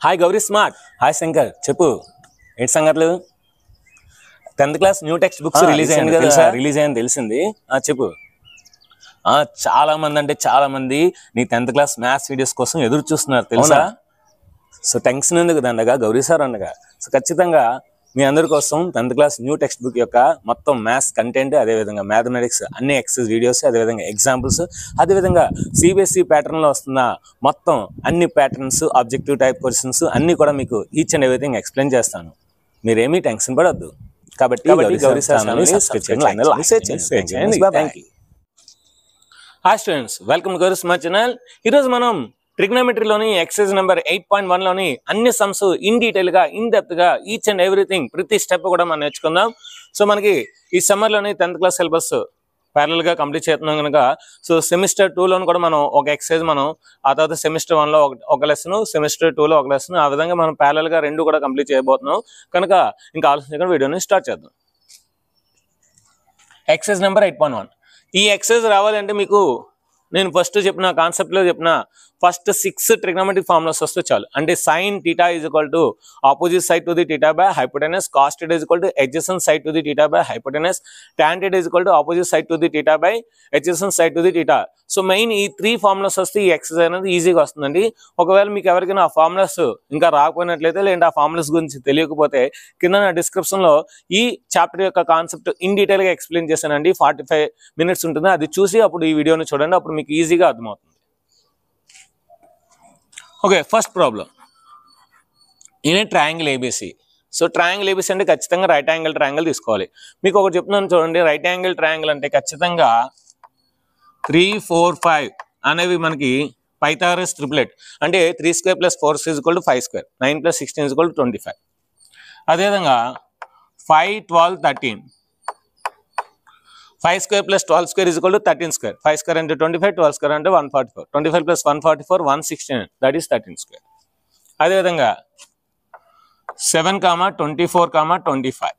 Hi Gauri smart. Hi Shankar, చెప్పు ఏంటి సంగతులు? 10th class new text books release అయింది కదా, రిలీజ్ అయింది తెలిసింది. చెప్పు. చాలా మంది అంటే చాలా మంది నీ 10th క్లాస్ మ్యాథ్స్ వీడియోస్ కోసం ఎదురు చూస్తున్నారు తెలుసా. సో టెన్షన్ ఎందుకు దండగా, గౌరీ సార్ అనగా. సో ఖచ్చితంగా మీ అందరి కోసం 10th class new text book యొక్క మొత్తం మ్యాథ్స్ కంటెంట్, అదేవిధంగా మ్యాథమెటిక్స్ అన్ని ఎక్సర్సైజ్ వీడియోస్, అదేవిధంగా ఎగ్జాంపుల్స్, అదేవిధంగా సిబిఎస్ఈ ప్యాటర్న్లో వస్తున్న మొత్తం అన్ని ప్యాటర్న్స్, ఆబ్జెక్టివ్ టైప్ క్వశ్చన్స్ అన్ని కూడా మీకు ఈచ్ అండ్ ఎవ్రీథింగ్ ఎక్స్ప్లెయిన్ చేస్తాను. మీరేమీ టెన్షన్ పడద్దు. కాబట్టి గౌరీ సార్ ఛానల్ని సబ్స్క్రైబ్ చేయండి. Thank you. Hi students, welcome Gauri smart channel. ఈరోజు మనం ట్రిగ్నోమెట్రీలోని ఎక్సర్సైజ్ నెంబర్ 8.1లోని అన్ని సమ్స్ ఇన్ డీటెయిల్ గా, ఇన్ డెప్త్ గా, ఈచ్ అండ్ ఎవ్రీథింగ్ ప్రతి స్టెప్ కూడా మనం నేర్చుకుందాం. సో మనకి ఈ సమ్మర్లోని 10th క్లాస్ సిలబస్ ప్యారల్ గా కంప్లీట్ చేస్తున్నాం కనుక, సో సెమిస్టర్ 2లోని కూడా మనం ఒక ఎక్సర్సైజ్, మనం ఆ తర్వాత సెమిస్టర్ 1లో ఒక లెసన్, సెమిస్టర్ 2లో ఒక లెసన్, ఆ విధంగా మనం ప్యారల్ గా రెండు కూడా కంప్లీట్ చేయబోతున్నాం కనుక ఇంకా ఆలోచించకుండా వీడియోని స్టార్ట్ చేద్దాం. Exercise number 8.1. ఈ ఎక్సర్సైజ్ రావాలంటే మీకు నేను ఫస్ట్ చెప్పిన కాన్సెప్ట్లో చెప్పిన ఫస్ట్ 6 ట్రిగ్నోమెట్రిక్ ఫార్ములాస్ వస్తే చాలు. అంటే sine theta is equal to opposite side to the theta by hypotenuse, cos theta is equal to adjacent side to the theta by hypotenuse, tan theta is equal to opposite side to the theta by adjacent side to the theta. So main ఈ 3 formulas వస్తే ఈ exercise అనేది ఈజీగా వస్తుందండి. ఒకవేళ మీకు ఎవరికైనా ఆ ఫార్ములాస్ ఇంకా రాకపోయినట్లయితే, లేదంటే ఆ ఫార్ములాస్ గురించి తెలియకపోతే కింద నా డిస్క్రిప్షన్లో ఈ చాప్టర్ యొక్క కాన్సెప్ట్ ఇన్ డీటెయిల్గా ఎక్స్ప్లెయిన్ చేశానండి. 45 minutes ఉంటుంది, అది చూసి అప్పుడు ఈ వీడియోని చూడండి, అప్పుడు మీకు ఈజీగా అర్థమవుతుంది. Okay, first problem in a triangle ABC. So triangle ABC అంటే ఖచ్చితంగా రైట్ యాంగిల్ ట్రయాంగిల్ తీసుకోవాలి. మీకు ఒకటి చెప్తున్నాను చూడండి, రైట్ యాంగిల్ ట్రయాంగిల్ అంటే ఖచ్చితంగా 3, 4, 5 అనేవి మనకి పైథాగరస్ ట్రిప్లెట్. అంటే 3 square + 4 is equal to 5 square, 9 + 16 is equal to 25. అదేవిధంగా 5, 12, 13, 5 square + 12 square is equal to 13 square. 5 square అంటే 25, 12 square అంటే 144. 25 + 144, 169, that is 13 square. అదేవిధంగా 7, 24, 25.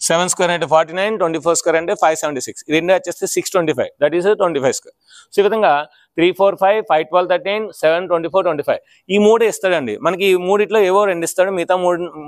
7 square అంటే 49, 24 square అంటే 576. ఇది రెండు వచ్చేస్తే 625, that is 25 square. సో ఈ విధంగా 3, 4, 5, 5, 12, 13, 7, 24, 25 ఈ మూడు ఇస్తాడండి. మనకి ఈ మూడిట్లో ఏవో రెండు ఇస్తాడు, మిగతా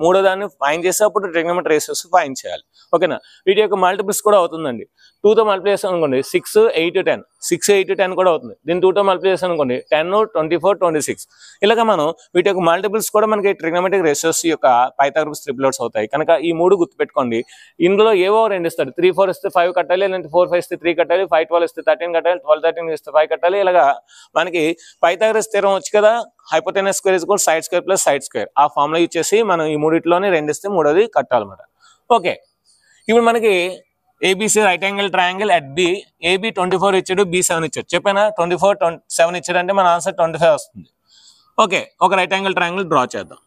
మూడో దాన్ని ఫైన్ చేసి అప్పుడు ట్రిగ్నోమెట్రీ రేషియోస్ ఫైన్ చేయాలి. ఓకేనా. వీటి యొక్క మల్టిపుల్స్ కూడా అవుతుందండి. 2తో మల్టిప్లై చేస్తాం అనుకోండి 6, 8, 10, 6, 8, 10 కూడా అవుతుంది. దీన్ని 2తో మల్టిప్లై చేస్తాం అనుకోండి 10, 24, 26. ఇలాగ మనం వీటి యొక్క మల్టిపుల్స్ కూడా మనకి ట్రిగ్నోమెట్రిక్ రేషియోస్ యొక్క పైథాగరస్ ట్రిప్లెట్స్ అవుతాయి కనుక ఈ మూడు గుర్తుపెట్టుకోండి. ఇందులో ఏవో రెండు ఇస్తాడు. 3, 4 ఇస్తే 5 కట్టాలి, లేదంటే 4, 5 ఇస్తే 3 కట్టాలి, 5, 12 ఇస్తే 13 కట్టాలి, 12, 13 ఇస్తే 5 కట్టాలి. ఇలాగా మనకి పైథాగరస్ థీరం వచ్చి కదా, hypotenuse square is equal side square plus side square. ఆ ఫార్ములా యూజ్ చేసి మనం ఈ మూడిట్లోనే రెండు ఇస్తే మూడోది కట్టాలన్నమాట. ఓకే, ఇప్పుడు మనకి ABC right angle triangle at B, AB 24 ఇచ్చాడు, బి 7 ఇచ్చాడు. చెప్పానా 24, 7 ఇచ్చాడు అంటే మన ఆన్సర్ 25 వస్తుంది. ఓకే, ఒక రైట్ యాంగిల్ ట్రయాంగిల్ డ్రా చేద్దాం.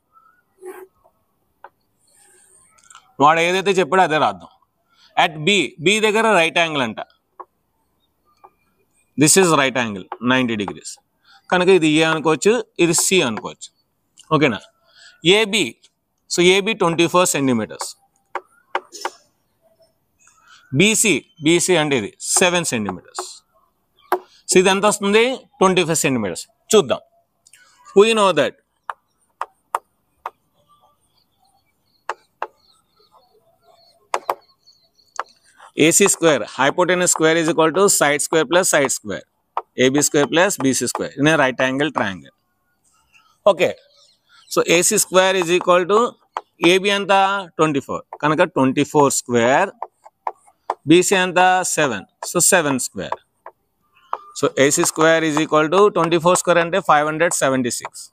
వాడు ఏదైతే చెప్పాడో అదే రాద్దాం. అట్ బి, బి దగ్గర రైట్ యాంగిల్ అంట, this is right angle 90 degrees కనుక ఇది ఏ అనుకోవచ్చు, ఇది సి అనుకోవచ్చు. ఓకేనా. AB, so AB 24 centimeters. BC, BC అంటే ఇది 7 centimeters. సో ఇది ఎంత వస్తుంది, 25 centimeters. చూద్దాం. We know that AC square, hypotenuse square is equal to side square plus side square, AB square plus BC square in a right angle triangle. Okay, so AC square is equal to AB anta 24 kanaka 24 square, BC anta 7, so 7 square. So AC square is equal to 24 square ante 576,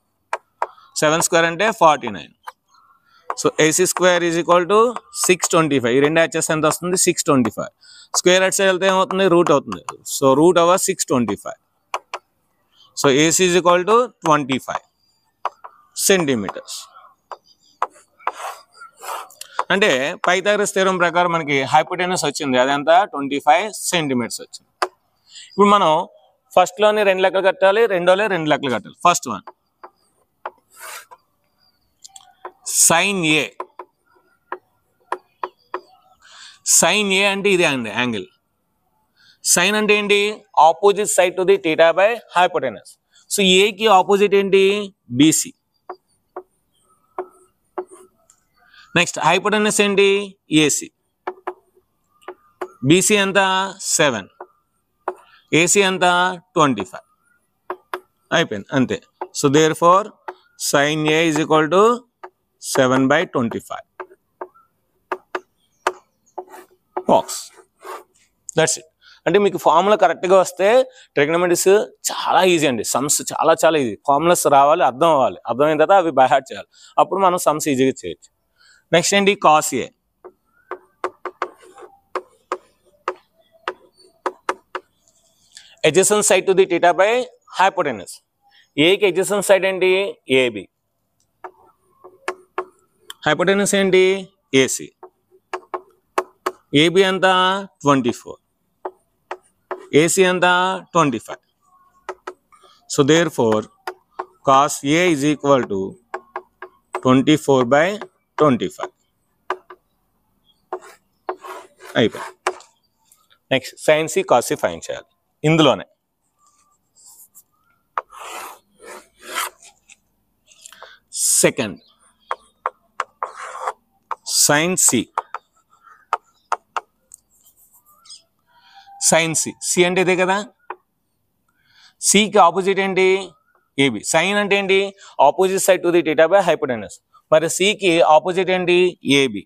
7 square ante 49. So AC square is equal to 625. ఈ రెండు యాచెస్ ఎంత వస్తుంది, 625. Square at side వెళ్తే ఏమవుతుంది, route అవుతుంది. So root over 625. So AC is equal to 25 centimeters. అంటే Pythagoras theorem ప్రకారం మనకి హైపోటెనస్ వచ్చింది, అదంతా 25 centimeters వచ్చింది. ఇప్పుడు మనం ఫస్ట్లోని 2 లెక్కలు కట్టాలి, రెండోలో 2 లెక్కలు కట్టాలి. First one sine A. Sine A అంటే ఇదే అండి యాంగిల్. సైన్ అంటే ఏంటి, opposite side to the theta by hypotenuse. So ఏకి ఆపోజిట్ ఏంటి బీసీ. నెక్స్ట్ హైపోటెనస్ ఏంటి ఏసీ. బీసీ ఎంత 7, ఏసీ ఎంత 25. అయిపోయింది అంతే. So therefore sine A is equal to 7/25 box. That's it. అంటే మీకు ఫార్ములా కరెక్ట్గా వస్తే ట్రిగ్నోమెట్రీస్ చాలా ఈజీ అండి. సమ్స్ చాలా చాలా ఈజీ. ఫార్ములాస్ రావాలి, అర్థం అవ్వాలి, అర్థమైన తర్వాత అవి బై హార్ట్ చేయాలి, అప్పుడు మనం సమ్స్ ఈజీగా చేయొచ్చు. నెక్స్ట్ ఏంటి cos A. adjacent side to the theta by hypotenuse. ఏకి adjacent side ఏంటి ఏబి, హైపోటెనస్ ఏంటి ఏసీ. ఏబి ఎంత 24, ఏసీ ఎంత 25. So therefore cos A is equal to 24/25 అయిపోయింది. Next sine C cos C find చేయాలి ఇందులోనే. Second sine C. Sine C, C అంటే ఇదే కదా. సికి ఆపోజిట్ ఏంటి ఏబి. సైన్ అంటే ఏంటి opposite side to the theta by hypotenuse. మరి సికి ఆపోజిట్ ఏంటి ఏబి.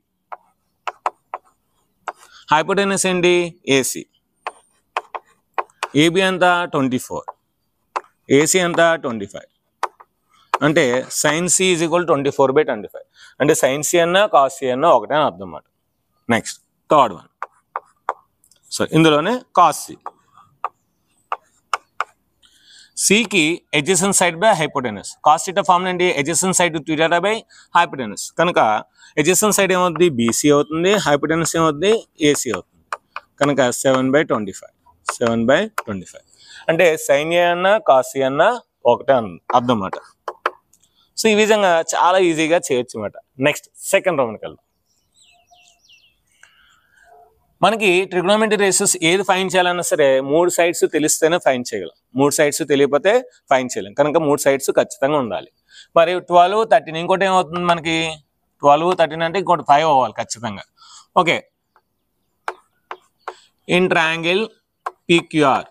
హైపోటెనస్ ఏంటి ఏసీ. ఏబి ఎంత 24, ఏసీ ఎంత 25. అంటే సైన్ సి ఈజ్ ఈక్వల్ 24/25. అంటే సైన్ సి అన్నా కాస్ సి అన్నా ఒకటే అని అర్థం అన్నమాట. Next third one. సో ఇందులోనే కాస్ సి. సికి adjacent side by hypotenuse. Cos theta formula ఏంటి adjacent side to theta by hypotenuse. కనుక adjacent side ఏమవుతుంది బీసీ అవుతుంది, హైపోటెనస్ ఏమవుతుంది ఏసీ అవుతుంది. కనుక 7/25. 7/25 అంటే సైన్ ఏ అన్నా కాస్ సి అన్నా ఒకటే అర్థం అన్నమాట. సో ఈ విధంగా చాలా ఈజీగా చేయొచ్చు అన్నమాట. నెక్స్ట్ సెకండ్ రౌండ్కి వెళ్దాం. మనకి ట్రిగ్నోమెట్రీ రేషియోస్ ఏది ఫైండ్ చేయాలన్నా సరే 3 సైడ్స్ తెలిస్తేనే ఫైండ్ చేయగలం. 3 సైడ్స్ తెలియకపోతే ఫైండ్ చేయలేం. కనుక 3 సైడ్స్ ఖచ్చితంగా ఉండాలి. మరి 12, 13 ఇంకోటి ఏమవుతుంది మనకి 12, 13 అంటే ఇంకోటి 5 అవ్వాలి ఖచ్చితంగా. Okay, in triangle PQR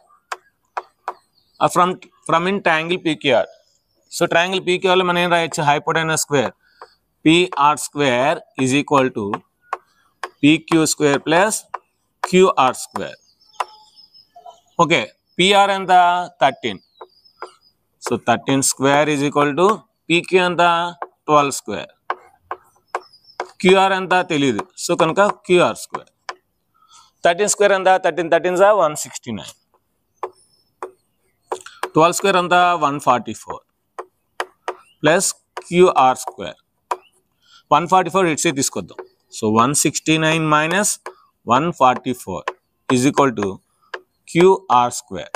from in triangle PQR. So triangle PQR లో మనం ఏం రాయొచ్చు hypotenuse square PR square is equal to PQ square plus QR square. Okay, PR ఎంత 13. So 13 square is equal to PQ ఎంత 12 square. QR ఎంత తెలియదు, so కనుక QR square. 13 square ఎంత 13 13 169. 12 square ఎంత 144 ప్లస్ QR square. 144 ఇట్సే తీసుకొద్దాం. So 169 minus 144 is equal to QR square.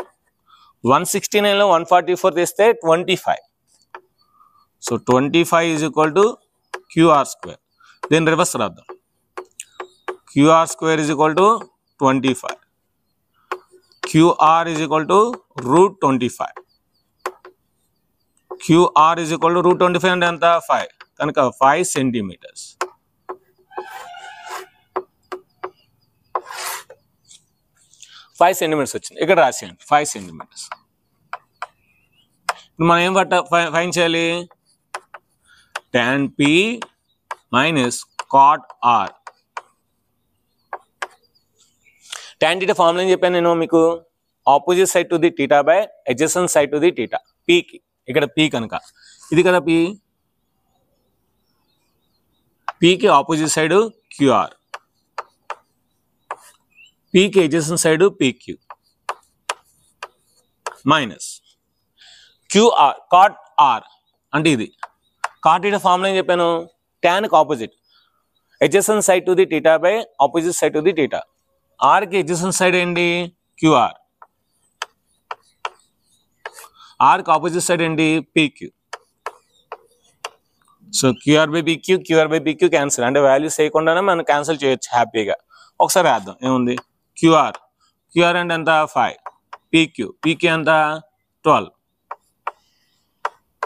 169లో 144 తీస్తే 25. So 25 is equal to QR square. దీని రివర్స్ రాద్దాం. QR square is equal to 25. QR is equal to root 25. QR is equal to root 25 అంటే ఎంత 5. కనుక 5 centimeters. వచ్చింది. ఇక్కడ రాసేయండి 5 centimeters. ఇప్పుడు మనం ఏం ఫైన్ చేయాలి tan P minus cot R. tan theta formula ఏం చెప్పాను నేను మీకు opposite side to the theta by adjacent side to the theta. పీకి ఇక్కడ పీ కనుక ఇది కదా పీ. పీకి ఆపోజిట్ సైడ్ క్యూఆర్, పీకి adjacent side PQ minus QR cot R. అంటే ఇది కాట్ థీటా ఫార్ములా ఏం చెప్పాను tan కి opposite adjacent side to the theta by opposite side to the theta. ఆర్కి adjacent సైడ్ ఏంటి క్యూఆర్, ఆర్కి ఆపోజిట్ సైడ్ ఏంటి PQ. So QR by PQ, QR by PQ cancel. అంటే వాల్యూస్ వేయకుండానే మనం cancel చేయొచ్చు హ్యాపీగా. ఒకసారి వేద్దాం ఏముంది క్యూఆర్ అంటే ఎంత 5, పీక్యూ ఎంత 12.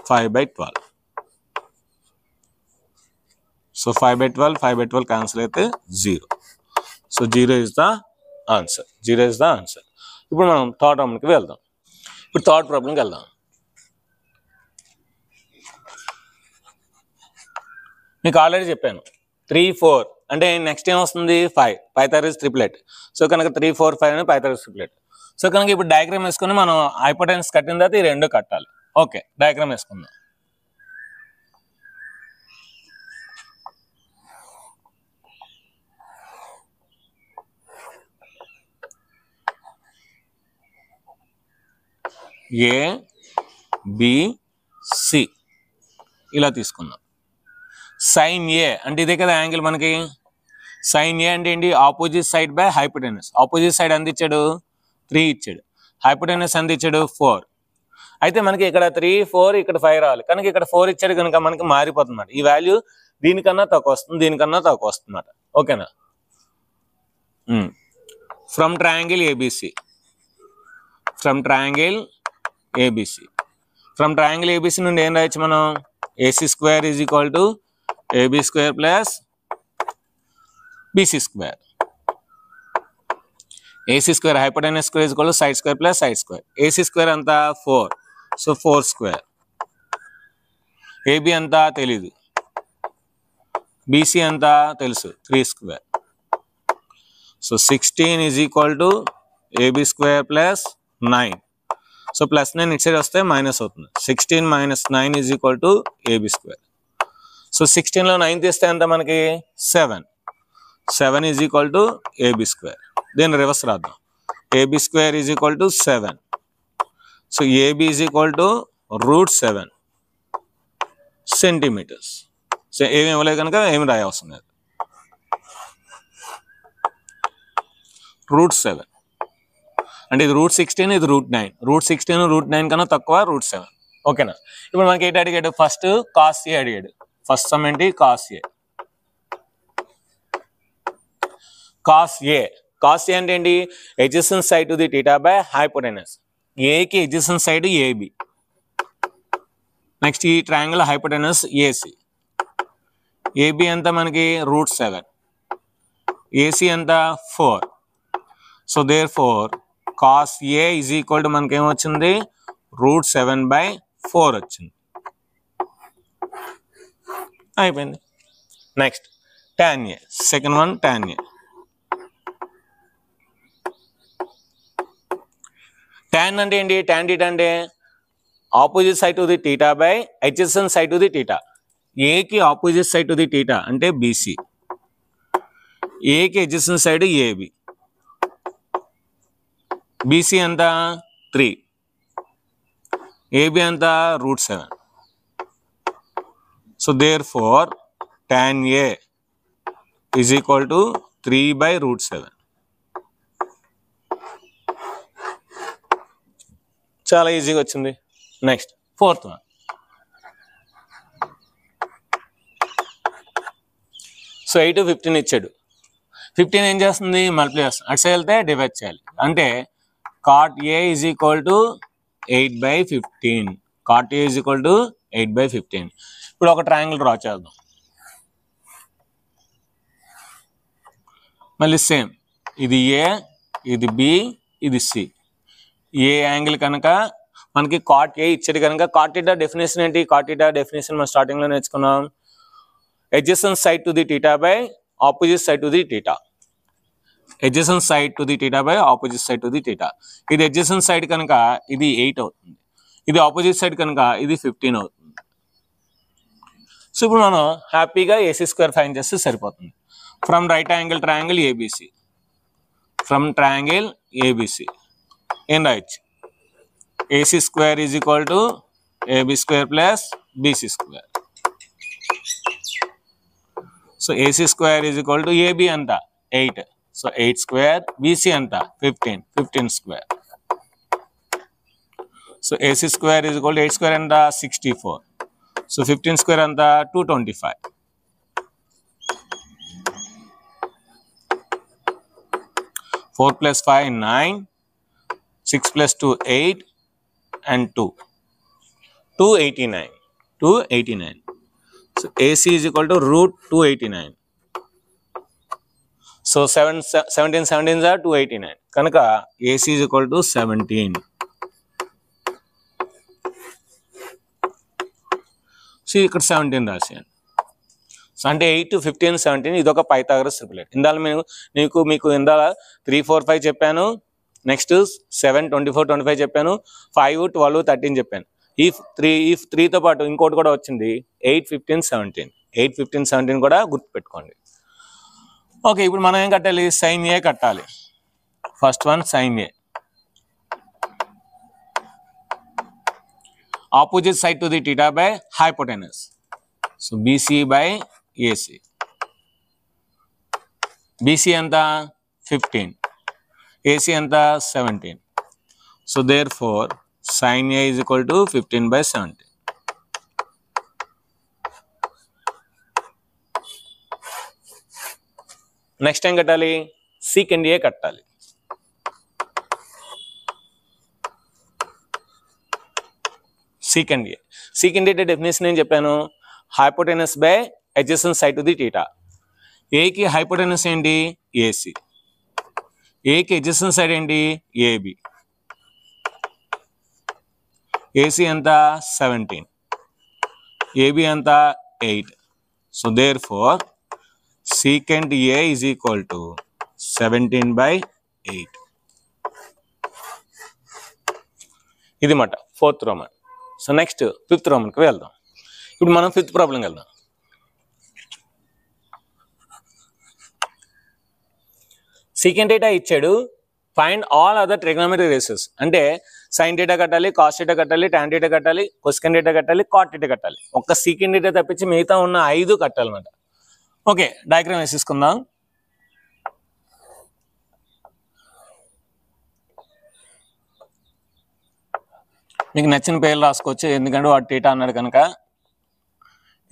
5/12. So 5/12 cancel అయితే 0. So 0 is the answer. 0 is the answer. ఇప్పుడు మనం థర్డ్ ప్రాబ్లంకి వెళ్దాం. ఇప్పుడు థర్డ్ ప్రాబ్లంకి వెళ్దాం. మీకు ఆల్రెడీ చెప్పాను 3, 4 అంటే నెక్స్ట్ ఏం వస్తుంది 5 పైథాగరస్ ట్రిప్లెట్. సో కనుక 3, 4, 5 అని పైథాగరస్ ట్రిప్లెట్. సో కనుక ఇప్పుడు డయాగ్రామ్ వేసుకుని మనం హైపోటెనస్ కట్టిన తర్వాత ఈ రెండు కట్టాలి. ఓకే, డయాగ్రామ్ వేసుకుందాం. ఏ బి సి ఇలా తీసుకుందాం. సైన్ ఏ అంటే ఇదే కదా యాంగిల్ మనకి. సైన్ ఏ అంటే ఏంటి, opposite side by hypotenuse. Opposite side ఎంత ఇచ్చాడు 3 ఇచ్చాడు. హైపోటెనస్ ఎంత ఇచ్చాడు 4. అయితే మనకి ఇక్కడ 3, 4 ఇక్కడ 5 రావాలి. కనుక ఇక్కడ 4 ఇచ్చాడు కనుక మనకి మారిపోతుంది అన్నమాట. ఈ వాల్యూ దీనికన్నా తక్కువ వస్తుంది, దీనికన్నా తక్కువ వస్తుంది అన్నమాట. ఓకేనా. From triangle ABC. From triangle ABC. From triangle ABC నుండి ఏం రాయొచ్చు మనం, AC square is equal to AB square plus BC square. AC square hypotenuse square is equal to side square plus side square. AC square అంతా 4, so 4 square. AB అంతా తెలీదు, BC అంతా తెలుసు 3 square. So 16 is equal to AB square plus 9. So +9 ఇటు side వస్తే minus అవుతుంది. 16 - 9 is equal to AB square. So 16లో 9 తీస్తే ఎంత మనకి 7. 7 is equal to AB square. దీన్ని రివర్స్ రాద్దాం. AB square is equal to 7. So AB is equal to √7 centimetres. So ఏమి ఇవ్వలేదు కనుక ఏమి రాయవలసిన లేదు. √7 అంటే ఇది √16, ఇది √9. √16, √9 కన్నా తక్కువ √7. ఓకేనా. ఇప్పుడు మనకి ఏంటి అడిగాడు, ఫస్ట్ కాస్ ఏ అడిగాడు. ఫస్ట్ సమ్ ఏంటి, cos A. Cos A. Cos A అంటే ఏంటి, adjacent side to the theta by hypotenuse. ఏకి ఎడ్జసెంట్ సైడ్ ఏబి. నెక్స్ట్ ఈ ట్రయాంగిల్ హైపోటెనస్ ఏసి. ఏబి ఎంత మనకి √7. ఏసీ ఎంత 4. So therefore cos A is equal to మనకి ఏమొచ్చింది √7/4 వచ్చింది. అయిపోయింది. Next tan A. Second one tan A. tan అంటే ఏంటి, tan θ అంటే opposite side to the theta by adjacent side to the theta. ఏకి opposite side to the theta అంటే BC. ఏకి అడ్జసెంట్ సైడ్ ఏబి. బీసీ అంతా 3, ఏబి అంతా √7. So therefore tan A is equal to 3/√7. చాలా ఈజీగా వచ్చింది. Next fourth one. So 8, 15 ఇచ్చాడు. 15 ఏం చేస్తుంది, మల్టిప్లై చేస్తుంది. అటు సైడ్ వెళ్తే డివైడ్ చేయాలి. అంటే cot A is equal to 8/15. cot A is equal to 8/15. ఇప్పుడు ఒక ట్రయాంగిల్ డ్రా చేద్దాం. మళ్ళీ సేమ్, ఇది ఏ, ఇది బి, ఇది సి. ఏ యాంగిల్ కనుక మనకి cot A ఇచ్చాడు కనుక cot θ డెఫినేషన్ ఏంటి, cot θ డెఫినేషన్ మనం స్టార్టింగ్లో నేర్చుకున్నాం. adjacent side to the theta by opposite side to the theta. adjacent side to the theta by opposite side to the theta. ఇది adjacent side కనుక ఇది 8 అవుతుంది. ఇది ఆపోజిట్ సైడ్ కనుక ఇది 15 అవుతుంది. సో ఇప్పుడు మనం హ్యాపీగా ఏసీ స్క్వేర్ ఫైండ్ చేస్తే సరిపోతుంది. From right angle triangle ABC. From triangle ABC ఏం రాయొచ్చు, AC square is equal to AB square plus BC square. So AC square is equal to AB అంతా 8. So 8 square. బీసీ అంతా 15 square. So AC square is equal to 8 square అంతా 64. So 15 square అంతా 225. Four plus 5 9, 6 plus 2 8 and 2. 289. 289. So AC is equal to root 289. So 17 17s are 289. Kanaka AC is equal to 17. See ఇక్కడ 17 రాశాను. So అంటే 8 15 17 ఇది ఒక Pythagoras ట్రిపులెట్. ఇందాల మీకు ఇందాల 3 4 5 చెప్పాను. Next 7 24 25 చెప్పాను. 5 12 13 చెప్పాను. ఈ 3తో పాటు ఇంకోటి కూడా వచ్చింది 8 15 17. 8 15 17 కూడా గుర్తుపెట్టుకోండి. ఓకే, ఇప్పుడు మనం ఏం కట్టాలి? సైన్ ఏ కట్టాలి. First one sine A. Opposite side to the theta by hypotenuse. So BC by AC. BC ఎంత 15, AC ఎంత 17. So therefore sin A is equal to 15 by 17. Next ఏం కట్టాలి? secant A కట్టాలి. secant A. secant A definition ఏం చెప్పాను? Hypotenuse by adjacent side to the theta. A కి hypotenuse ఏంటి? AC. A కి అడ్జసెంట్ సైడ్ ఏంటి? AB. AC ఎంత 17, AB ఎంత 8. So therefore secant A is equal to 17 by 8. ఇది మాట fourth roman. So next fifth రోమన్కి వెళ్దాం. ఇప్పుడు మనం ఫిఫ్త్ ప్రాబ్లంకి వెళ్దాం. secant theta ఇచ్చాడు. Find all other trigonometric ratios. అంటే సైన్ theta కట్టాలి, కాస్ theta కట్టాలి, tan theta కట్టాలి, కొసెకన్ theta కట్టాలి, కాట్ theta కట్టాలి. ఒక్క secant theta తప్పించి మిగతా ఉన్న 5 కట్టాలన్నమాట. ఓకే, డయాగ్రామ్ వేసేసుకుందాం. మీకు నచ్చిన పేర్లు రాసుకోవచ్చు, ఎందుకంటే వాడు టీటా అన్నాడు కనుక.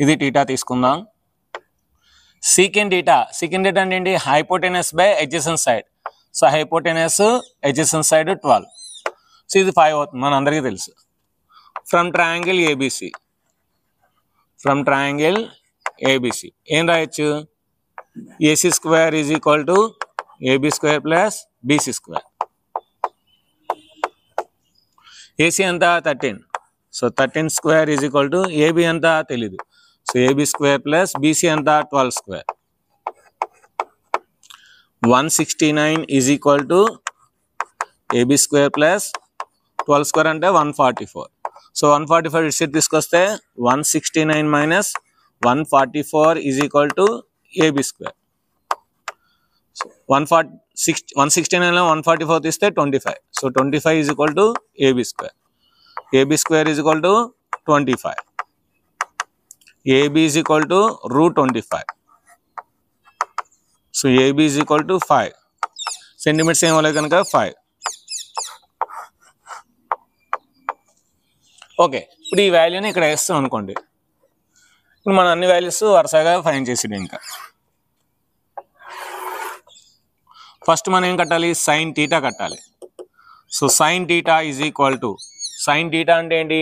ఇది టీటా తీసుకుందాం. secant theta అంటే ఏంటి? Hypotenuse by adjacent side. So hypotenuse adjacent side 12. So ఇది 5 అవుతుంది, మన అందరికీ తెలుసు. ఫ్రమ్ ట్రయాంగిల్ ఏబిసి ఏం రాయొచ్చు? AC square is equal to AB square plus BC square. AC ఎంత 13. So 13 square is equal to AB ఎంత తెలీదు. So AB square plus BC ఎంత 12 square. 169 is equal to AB square plus 12 square అంటే 144. So 144 ఇటు side తీసుకొస్తే 169 minus 144 is equal to AB square. 169లో 144 తీస్తే 25. So 25 is equal to AB square. AB square is equal to 25. AB is equal to root 25. So AB is equal to 5. Centimetres ఏం అవ్వలేదు కనుక 5. Okay, ఇప్పుడు ఈ వాల్యూని ఇక్కడ వేస్తాం అనుకోండి. ఇప్పుడు మనం అన్ని వాల్యూస్ వరుసగా ఫైండ్ చేసేది. ఇంకా ఫస్ట్ మనం ఏం కట్టాలి? సైన్ టీటా కట్టాలి. So sine theta is equal to, sine theta అంటే ఏంటి?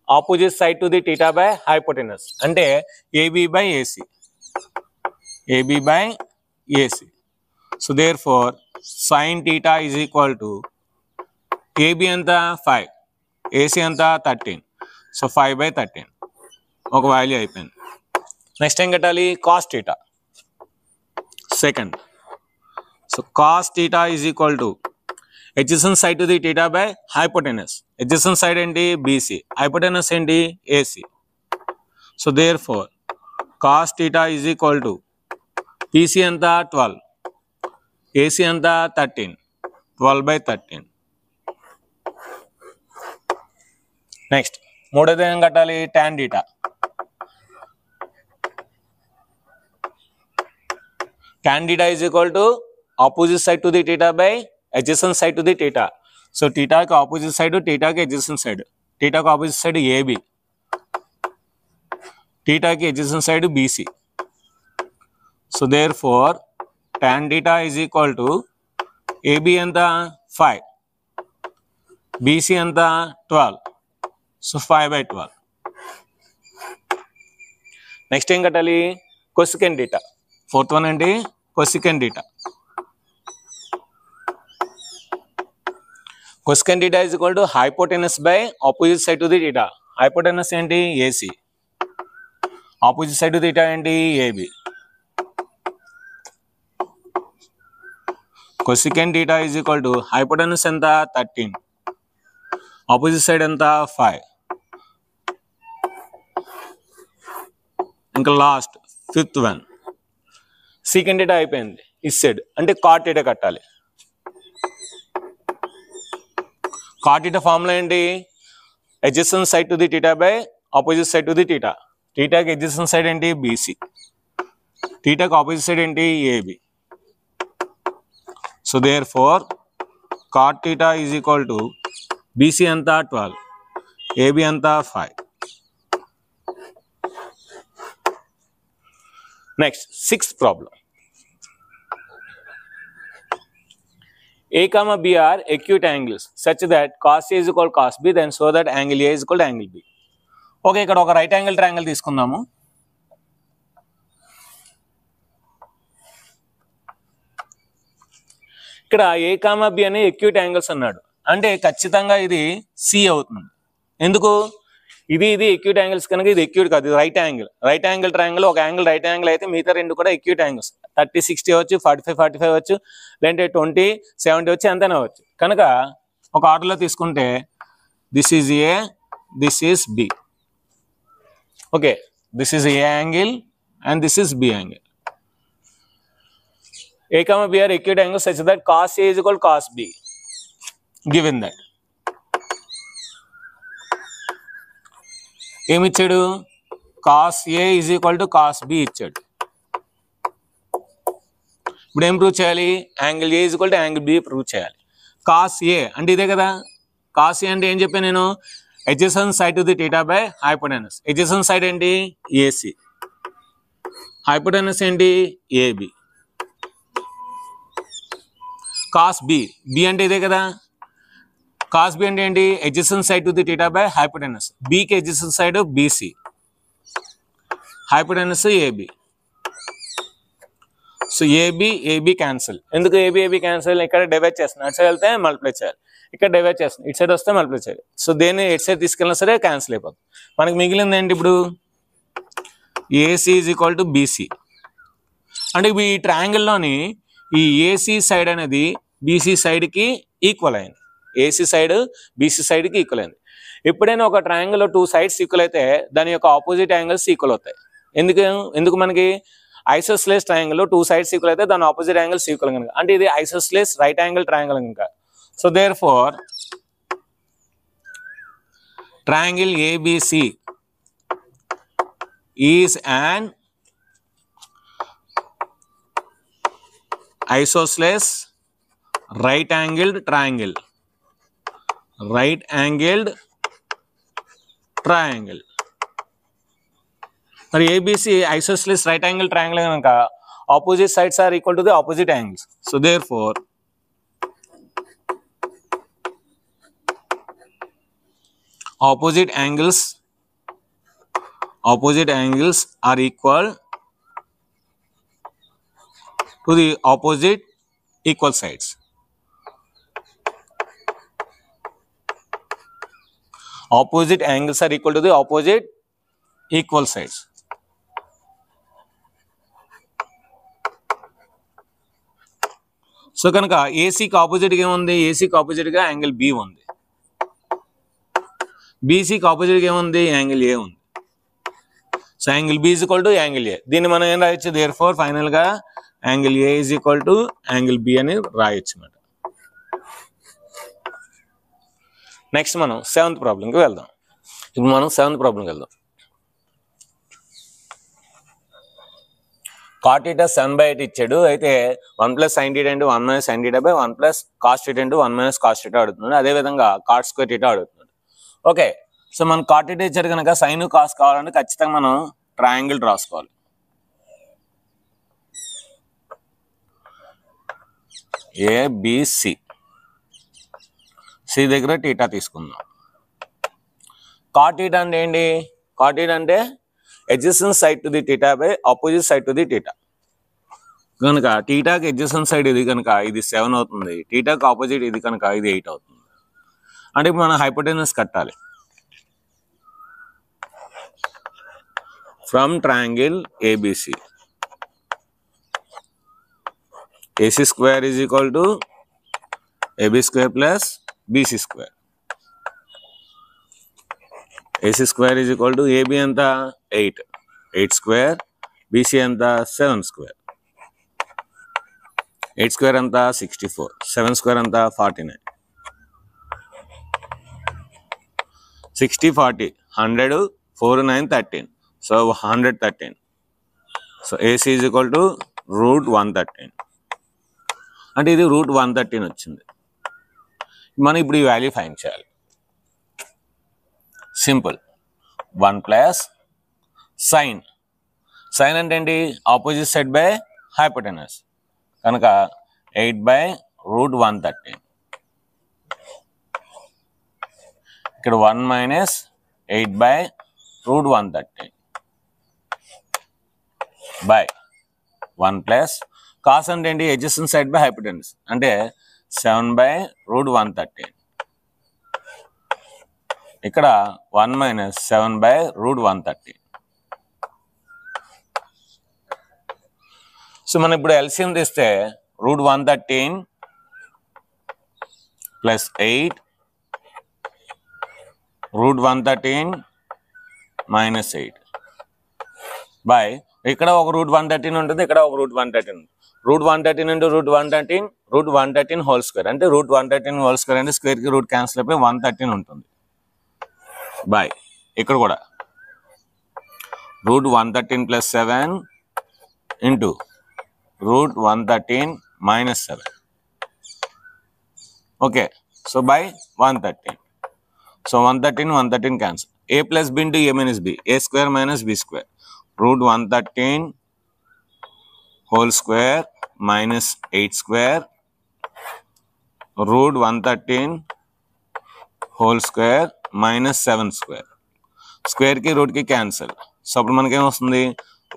Opposite side to the theta by hypotenuse. అంటే AB by AC. AB by AC. So therefore sine theta is equal to AB ఎంత 5, AC ఎంత 13. So 5 by 13 ఒక value అయిపోయింది. Next ఏం కట్టాలి? Cos theta second. So cos theta is equal to adjacent side to the theta by hypotenuse. Adjacent side ఏంటి? BC. Hypotenuse ఏంటి? AC. So therefore cos theta is equal to BC ఎంత 12, AC ఎంత 13. 12 by 13. Next మూడోది ఏం కట్టాలి? tan theta. tan theta is equal to opposite side to the theta by adjacent side to the theta. So theta की opposite side theta की adjacent side. theta की opposite side AB. theta की adjacent side BC. So therefore tan theta is equal to AB ఎంత 5, BC ఎంత 12. So 5/12. Next ఏం కట్టాలి? Cosecant theta. Fourth one ఏంటి? Cosecant theta. Cosecant theta is equal to hypotenuse by opposite side to the theta. Hypotenuse ఏంటి? AC. Opposite side to theta ఏంటి? AB. Cosecant theta is equal to hypotenuse ఎంత? 13. Opposite side ఎంత? 5. ఇంకా last fifth one secant theta అయిపోయింది. ఇస్ side అంటే cot theta కట్టాలి. Cot theta formula ఏంటి? adjacent side to the theta by opposite side to the theta. Theta की adjacent side ఏంటి? BC. Theta की opposite side ఏంటి? AB. So therefore cot theta is equal to BC అంతా 12, AB అంతా 5. Next, sixth problem. A comma B are acute angles such that cos A is equal to cos B, then so that angle A is equal to angle B. Okay, ఇక్కడ ఒక right angle triangle తీసుకుందాము. ఇక్కడ A comma B అనే acute angles అన్నాడు, అంటే ఖచ్చితంగా ఇది C అవుతుంది. ఎందుకు? ఇది acute angles కనుక ఇది acute కాదు, ఇది right angle. Right angle triangle ఒక యాంగిల్ రైట్ యాంగిల్ అయితే మిగతా రెండు కూడా acute angles. 30-60 అవచ్చు, 45-45 అవచ్చు, లేదంటే 20-70 వచ్చి ఎంతైనా అవచ్చు. కనుక ఒక ఆర్డర్లో తీసుకుంటే this is A, this is B. Okay, this is A angle and this is B angle. A comma B are acute angles such that cos A is equal to cos B. Given that ఏమి ఇచ్చాడు? cos A is equal to cos B ఇచ్చాడు. ఇప్పుడు ఏం prove చేయాలి? Angle A is equal to angle B prove చేయాలి. cos A అంటే ఇదే కదా. cos A అంటే ఏం చెప్పాను నేను? adjacent side to the theta by hypotenuse. adjacent side ఏంటి? AC. hypotenuse ఏంటి? AB. cos B, B అంటే ఇదే కదా. cos B అంటే ఏంటి? adjacent side to the theta by hypotenuse. B కి adjacent side BC, hypotenuse AB. So AB cancel. ఎందుకు AB cancel? ఇక్కడ డివైడ్ చేస్తున్నాను, అటు సైడ్ వెళ్తే మల్టిప్లై చేయాలి, ఇక్కడ డివైడ్ చేస్తున్నాను, ఇటు సైడ్ వస్తే మల్టిప్లై చేయాలి. సో దేన్ని ఎటు సైడ్ తీసుకెళ్ళినా సరే క్యాన్సిల్ అయిపోతుంది. మనకి మిగిలింది ఏంటి ఇప్పుడు? AC is equal to BC. అంటే ఈ ట్రయాంగిల్లోని ఈ AC సైడ్ అనేది BC సైడ్కి ఈక్వల్ అయింది. AC సైడ్ BC సైడ్కి ఈక్వల్ అయింది. ఎప్పుడైనా ఒక ట్రయాంగిల్లో 2 సైడ్స్ ఈక్వల్ అయితే దాని యొక్క ఆపోజిట్ యాంగిల్స్ ఈక్వల్ అవుతాయి. ఎందుకు మనకి ఐసోస్లేస్ ట్రయాంగిల్లో 2 సైడ్స్ ఈక్వల్ అయితే దాని ఆపోజిట్ యాంగిల్స్ ఈక్వల్ కనుక, అంటే ఇది ఐసోస్లేస్ రైట్ యాంగిల్ ట్రయాంగిల్ కనుక. So therefore triangle ABC is an isosceles right angled triangle. Right angled triangle. మరి ABC isosceles right angle triangle కనుక opposite sides are equal to the opposite angles. So therefore opposite angles are equal to the opposite equal sides. Opposite angles are equal to the opposite equal sides. So కనుక ఏసీకి ఆపోజిట్గా ఏముంది? ఏసీకి ఆపోజిట్గా angle B ఉంది. బీసీకి ఆపోజిట్గా ఏముంది? యాంగిల్ ఏ ఉంది. So angle B is equal to angle A. దీన్ని మనం ఏం రాయొచ్చు? దేర్ ఫోర్ ఫైనల్గా angle A is equal to angle B అని రాయొచ్చు అన్నమాట. నెక్స్ట్ మనం 7th ప్రాబ్లంకి వెళ్దాం. ఇప్పుడు మనం 7th ప్రాబ్లంకి వెళ్దాం. cot theta 7/8 ఇచ్చాడు. అయితే 1 + sin theta × 1 - sin theta / 1 + cos theta × 1 - cos theta అడుగుతున్నాడు. అదేవిధంగా cot square theta అడుగుతున్నాడు. ఓకే, సో మనం cot theta ఇచ్చాడు కనుక సైన్ కాస్ కావాలంటే ఖచ్చితంగా మనం ట్రయాంగిల్ రాసుకోవాలి. ABC, సి దగ్గర టీటా తీసుకుందాం. కాట్ ఈటా అంటే ఏంటి? కాట్ ఈటా అంటే adjacent side to the theta by opposite side to the theta. కనుక టీటాకి adjacent side ఇది కనుక ఇది 7 అవుతుంది, టీటాకి ఆపోజిట్ ఇది కనుక ఇది 8 అవుతుంది. అంటే ఇప్పుడు మనం హైపోటెన్యూస్ కట్టాలి. From triangle ABC AC square is equal to AB square plus BC square. AC square is equal to AB anta 8 square, BC anta 7 square. 8 square anta 64, 7 square anta 49. 60 40 100 4 9 13, so 113. So AC is equal to root 113. అంటే ఇది route 113 వచ్చింది. మనం ఇప్పుడు ఈ value find చేయాలి. Simple, 1 plus sign. Sign అంటే ఏంటి? Opposite side by hypotenuse. కనుక 8 బై రూట్ 113. ఇక్కడ 1 minus 8 by root 113 by 1 plus cos అంటే ఏంటి? adjacent side బై హైపోటెనస్ అంటే 7 బై రూట్ 113. ఇక్కడ 1 మైనస్ 7 బై రూట్ 113. సో మనం ఇప్పుడు ఎల్సిఎం తీస్తే root 113 plus 8 root 113 minus 8 by ఇక్కడ ఒక రూట్ 113 ఉంటుంది, ఇక్కడ ఒక రూట్ 113 ఉంటుంది. Root 113 into root 113 whole square అంటే రూట్ 113 హోల్ స్క్వేర్ అంటే స్క్వేర్కి రూట్ క్యాన్సిల్ అయిపోయి 113 ఉంటుంది. బై ఇక్కడ కూడా root 113 plus 7 into root 113 minus 7. Okay, so by 113. So 113 cancel. A plus b into a minus b, a square minus b square. Root 113 whole square minus 8 square root 113 whole square minus 7 square. స్క్వేర్కి రూట్కి cancel. So అప్పుడు మనకేం వస్తుంది?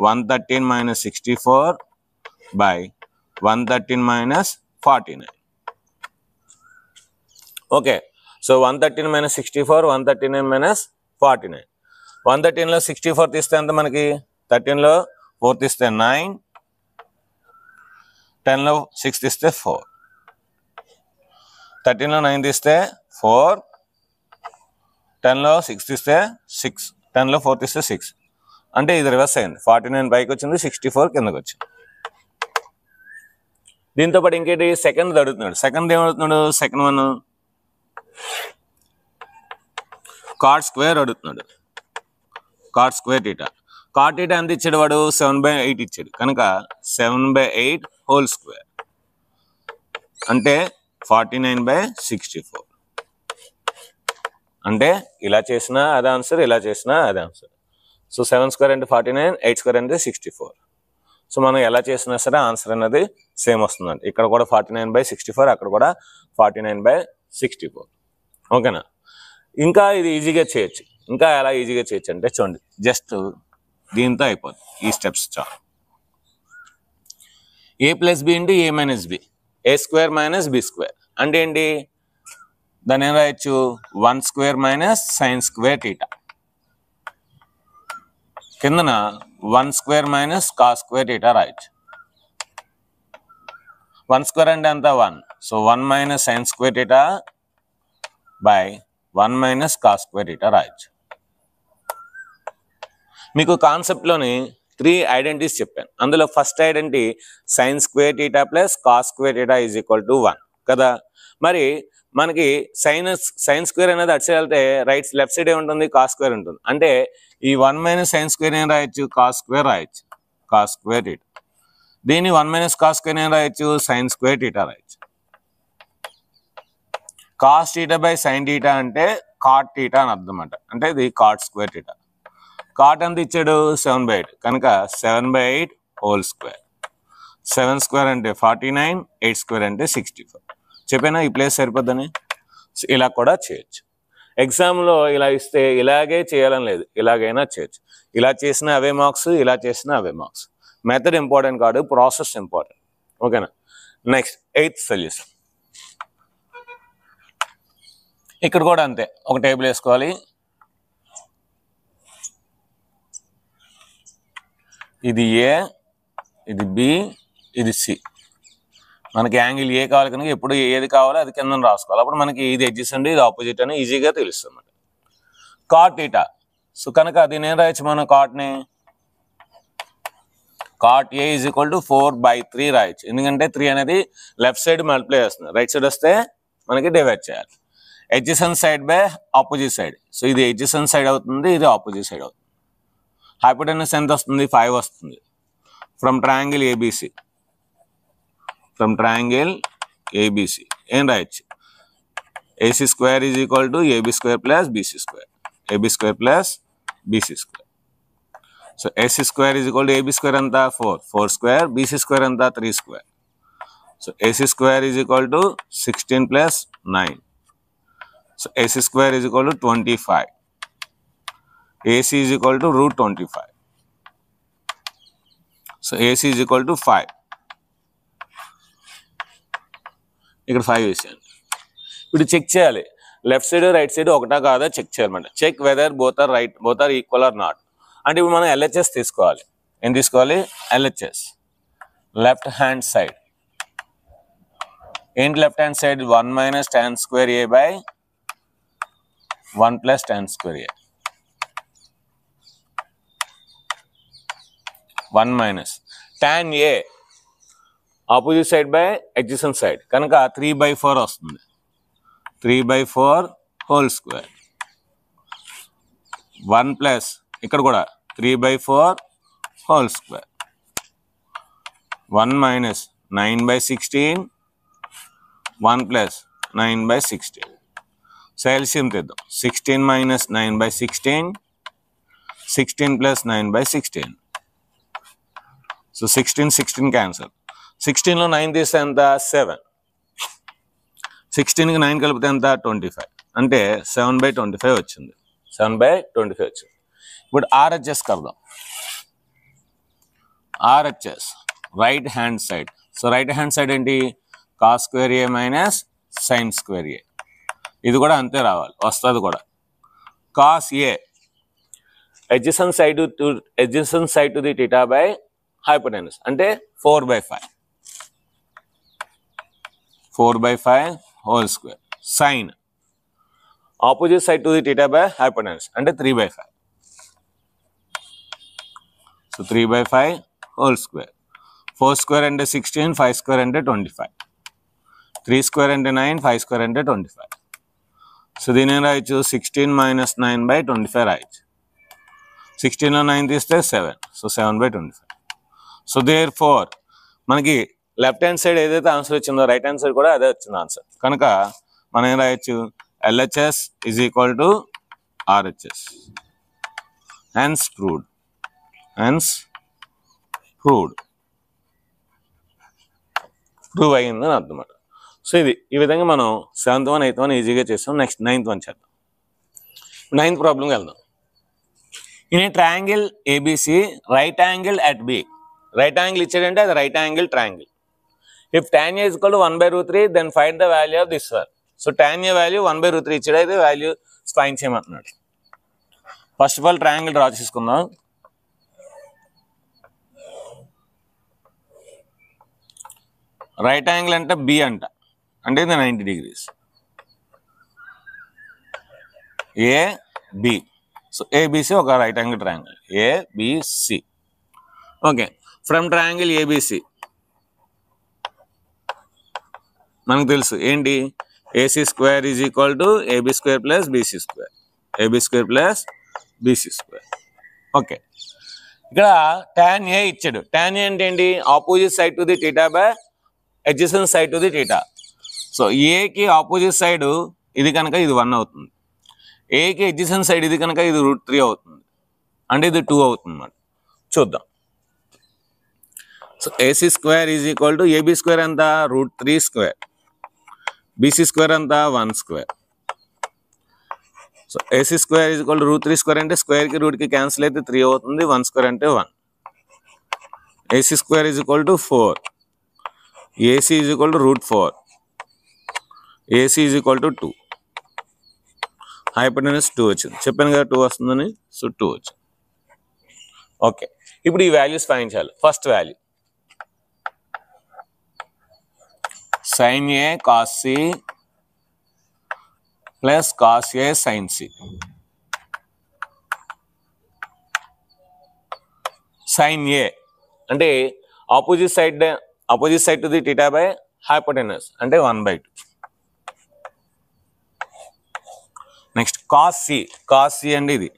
113 minus 64 by 113 minus 49. Okay, so 113 minus 64, 139 minus 49. 113లో 64 తీస్తే ఎంత మనకి? 13లో 4 తీస్తే 9, 10లో 6 తీస్తే 4, 13లో 9 తీస్తే 4, 10లో 6 తీస్తే 6, 10లో 4 తీస్తే 6. అంటే ఇది రివర్స్ అయింది. 49 పైకి వచ్చింది, 64 కిందకి వచ్చింది. దీంతో పాటు ఇంకేంటి? సెకండ్ అడుగుతున్నాడు. సెకండ్ ఏమడుగుతున్నాడు? సెకండ్ వన్ కాట్ స్క్వేర్ అడుగుతున్నాడు. Cot square theta. Cot theta ఎంత ఇచ్చాడు వాడు? 7/8 ఇచ్చాడు. కనుక 7/8 హోల్ స్క్వేర్ అంటే 49/64. అంటే ఇలా చేసినా అదే ఆన్సర్, ఇలా చేసినా అదే ఆన్సర్. సో 7 స్క్వేర్ అంటే 49, 8 స్క్వేర్ అంటే 64. సో మనం ఎలా చేసినా సరే ఆన్సర్ అనేది సేమ్ వస్తుందండి. ఇక్కడ కూడా 49/64, అక్కడ కూడా 49/64. ఓకేనా? ఇంకా ఇది ఈజీగా చేయొచ్చు. ఇంకా ఎలా ఈజీగా చేయొచ్చు అంటే చూడండి, జస్ట్ దీంతో అయిపోతుంది. ఈ స్టెప్స్ చాలు. ఏ plus b into a minus b, a square minus b square అంటే ఏంటి? దాన్ని ఏం రాయొచ్చు? 1 square minus sine square theta. కిందన 1 square minus cos square theta రాయొచ్చు. 1 స్క్వేర్ అంటే ఎంత? 1. So 1 minus sine square theta by 1 minus cos square theta రాయొచ్చు. మీకు కాన్సెప్ట్లోని 3 ఐడెంటిటీస్ చెప్పాను. అందులో first identity sine square theta plus cos square theta is equal to 1 కదా. మరి మనకి సైన్ స్క్వేర్ అనేది అటు సైడ్ వెళ్తే లెఫ్ట్ సైడ్ ఏముంటుంది? కాస్ స్క్వేర్ ఉంటుంది. అంటే ఈ 1 మైనస్ సైన్ స్క్వేర్ ఏం రాయొచ్చు? కాస్ స్క్వేర్ రాయొచ్చు, కాస్ స్క్వేర్ టీటా. దీన్ని 1 మైనస్ కాస్ స్క్వేర్ ఏం రాయొచ్చు? సైన్ స్క్వేర్ టీటా రాయొచ్చు. Cos theta by sine theta అంటే కాట్ టీటా అని అర్థం అంట. అంటే ఇది కాట్ స్క్వేర్ టీటా. కాట్ ఎంత ఇచ్చాడు? 7/8. కనుక 7/8 హోల్ స్క్వేర్. 7 స్క్వేర్ అంటే 49, 8 స్క్వేర్ అంటే 64. చెప్పానా ఈ ప్లేస్ సరిపోద్దని? ఇలా కూడా చేయొచ్చు. ఎగ్జామ్లో ఇలా ఇస్తే ఇలాగే చేయాలని లేదు, ఇలాగైనా చేయొచ్చు. ఇలా చేసిన అవే మార్క్స్, ఇలా చేసిన అవే మార్క్స్. మెథడ్ ఇంపార్టెంట్ కాదు, ప్రాసెస్ ఇంపార్టెంట్. ఓకేనా? Next 8th solution. ఇక్కడ కూడా అంతే, ఒక టేబుల్ వేసుకోవాలి. ఇది ఏ, ఇది బి, ఇది సి. మనకి యాంగిల్ ఏ కావాలి కనుక ఎప్పుడు ఏది కావాలో అది కింద రాసుకోవాలి. అప్పుడు మనకి ఇది ఎడ్జెసెంట్, ఇది ఆపోజిట్ అని ఈజీగా తెలుస్తుంది. కాట్ θ. సో కనుక దీని ఏం రాయొచ్చు మనం? కాట్ని cot A is equal to 4/3 రాయొచ్చు. ఎందుకంటే 3 అనేది లెఫ్ట్ సైడ్ మల్టిప్లై చేస్తుంది, రైట్ సైడ్ వస్తే మనకి డివైడ్ చేయాలి. Adjacent side by opposite side. So ఇది ఎడ్జెసెంట్ సైడ్ అవుతుంది, ఇది ఆపోజిట్ సైడ్ అవుతుంది. హైపోటెన్యూస్ ఎంత వస్తుంది? 5 వస్తుంది. From triangle ABC, from triangle ABC ఏం రాయొచ్చు? AC square is equal to AB square plus BC square, AB square plus BC square. So AC square is equal to AB square ఎంత? 4, 4 square, BC square ఎంత? 3 square. So AC square is equal to 16 plus 9. So AC square is equal to 25. AC is equal to √25. So AC is equal to 5. ఇక్కడ 5 వేసాను. ఇప్పుడు check చేయాలి, left side right side ఒకటా కాదా check చేయాలన్నమాట. Check whether both are equal or not. అంటే ఇప్పుడు మనం ఎల్హెచ్ఎస్ తీసుకోవాలి. ఏం తీసుకోవాలి? LHS, left hand side. ఏంటి left hand side? 1 minus tan square A by 1 plus tan square A. 1 minus tan A opposite side by adjacent side కనుక 3/4 వస్తుంది. 3/4 whole square. 1 plus ఇక్కడ కూడా 3/4 whole square. 1 minus 9/16, 1 plus 9/16. So LCM తెద్దాం. 16 minus 9/16, 16 plus 9/16. So 16 cancel. 16లో 9 తీస్తే ఎంత? 7. 16కి 9 కలిపితే ఎంత? 25. అంటే 7/25 వచ్చింది. 7/25 వచ్చింది. ఇప్పుడు ఆర్హెచ్ఎస్ కడదాం. RHS right hand side. So right hand side ఏంటి? Cos square A minus sine square A. ఇది కూడా అంతే రావాలి, వస్తుంది కూడా. Cos A adjacent side to the theta by hypotenuse అంటే 4/5. 4/5 whole square. Sine opposite side to the theta by hypotenuse అంటే 3/5. So 3/5 whole square. 4 square అంటే 16, 5 స్క్వేర్ అంటే 25, 3 స్క్వేర్ అంటే 9, 5 స్క్వేర్ అంటే 25. సో దీని ఏం రాయొచ్చు? 16 మైనస్ 9/25 రాయొచ్చు. 16లో 9 తీస్తే 7. సో 7/25. సో దేర్ ఫోర్ మనకి లెఫ్ట్ హ్యాండ్ సైడ్ ఏదైతే ఆన్సర్ వచ్చిందో రైట్ హ్యాండ్ సైడ్ కూడా అదే వచ్చింది ఆన్సర్. కనుక మనం ఏం రాయొచ్చు? LHS is equal to RHS. Hence proved. Prove అయ్యిందని అర్థం. సో ఇది ఈ విధంగా మనం 7th 1, 8th 1 ఈజీగా చేస్తాం. నెక్స్ట్ 9th 1 చేద్దాం. 9th ప్రాబ్లంకి వెళ్దాం. In a triangle ABC right angle at B. Right angle ఇచ్చాడంటే అది right angle triangle. If tan A is equal to 1/√3 then find the value of this one. So tan A value 1/√3 ఇచ్చాడు, అయితే value find చేయమంటున్నాడు. First of all triangle draw చేసుకుందాం. Right angle అంటే B అంట, అంటే ఇది 90 degrees. ఏబి. సో ఏబిసి ఒక right angle triangle. ABC. Okay. From triangle ABC మనకు తెలుసు ఏంటి? AC square is equal to AB square plus BC square. AB square plus BC square. Okay. ఇక్కడ tan A ఇచ్చాడు. tan A అంటే ఏంటి? Opposite side to the theta by adjacent side to the theta. So ఏకి opposite side ఇది కనుక ఇది 1 అవుతుంది. ఏకి ఎడ్జసెంట్ సైడ్ ఇది కనుక ఇది √3 అవుతుంది, అంటే ఇది 2 అవుతుంది అన్నమాట. చూద్దాం. So AC square is equal to AB square ఎంత? √3 స్క్వేర్. బీసీ స్క్వేర్ ఎంత? 1 స్క్వేర్. సో AC square is equal to root 3 square అంటే స్క్వేర్ కి రూట్ కి క్యాన్సిల్ అయితే 3 అవుతుంది. 1 square అంటే 1. AC square is equal to 4. AC is equal to root 4. AC is equal to 2. Hypotenuse 2 వచ్చింది. చెప్పాను కదా 2 వస్తుందని. సో 2 వచ్చింది. ఓకే, ఇప్పుడు ఈ వాల్యూస్ ఫైండ్ చేయాలి. First value sin A cos C plus cos A sin C. sin A అంటే opposite side to the theta by hypotenuse అంటే 1/2. నెక్స్ట్ cos C అంటే ఇది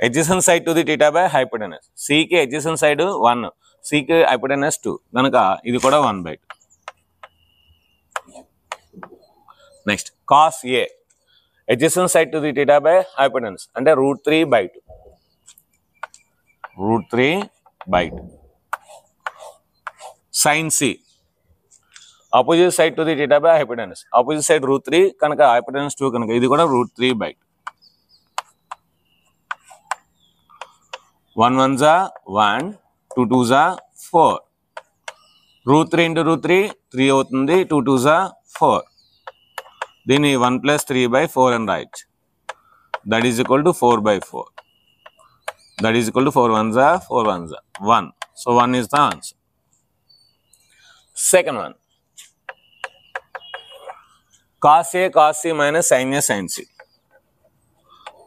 adjacent side to the theta by hypotenuse. C కి adjacent side 1, C కి hypotenuse 2 కనుక ఇది కూడా 1/2. Next cos A adjacent side to the theta by hypotenuse అంటే √3/2. sin C opposite side to the theta by hypotenuse. opposite side √3 కనుక hypotenuse 2 కనుక ఇది కూడా √3/2. 1 1s are 1, 2 2s are 4. √3 into √3 3 అవుతుంది. 2 2s are 4. దీన్ని 1 plus 3/4 అని రాయొచ్చు. That is equal to 4/4. That is equal to 4 1s are 4 1s are 1. So 1 is the answer. Second one, cos A cos C minus sin A sin C.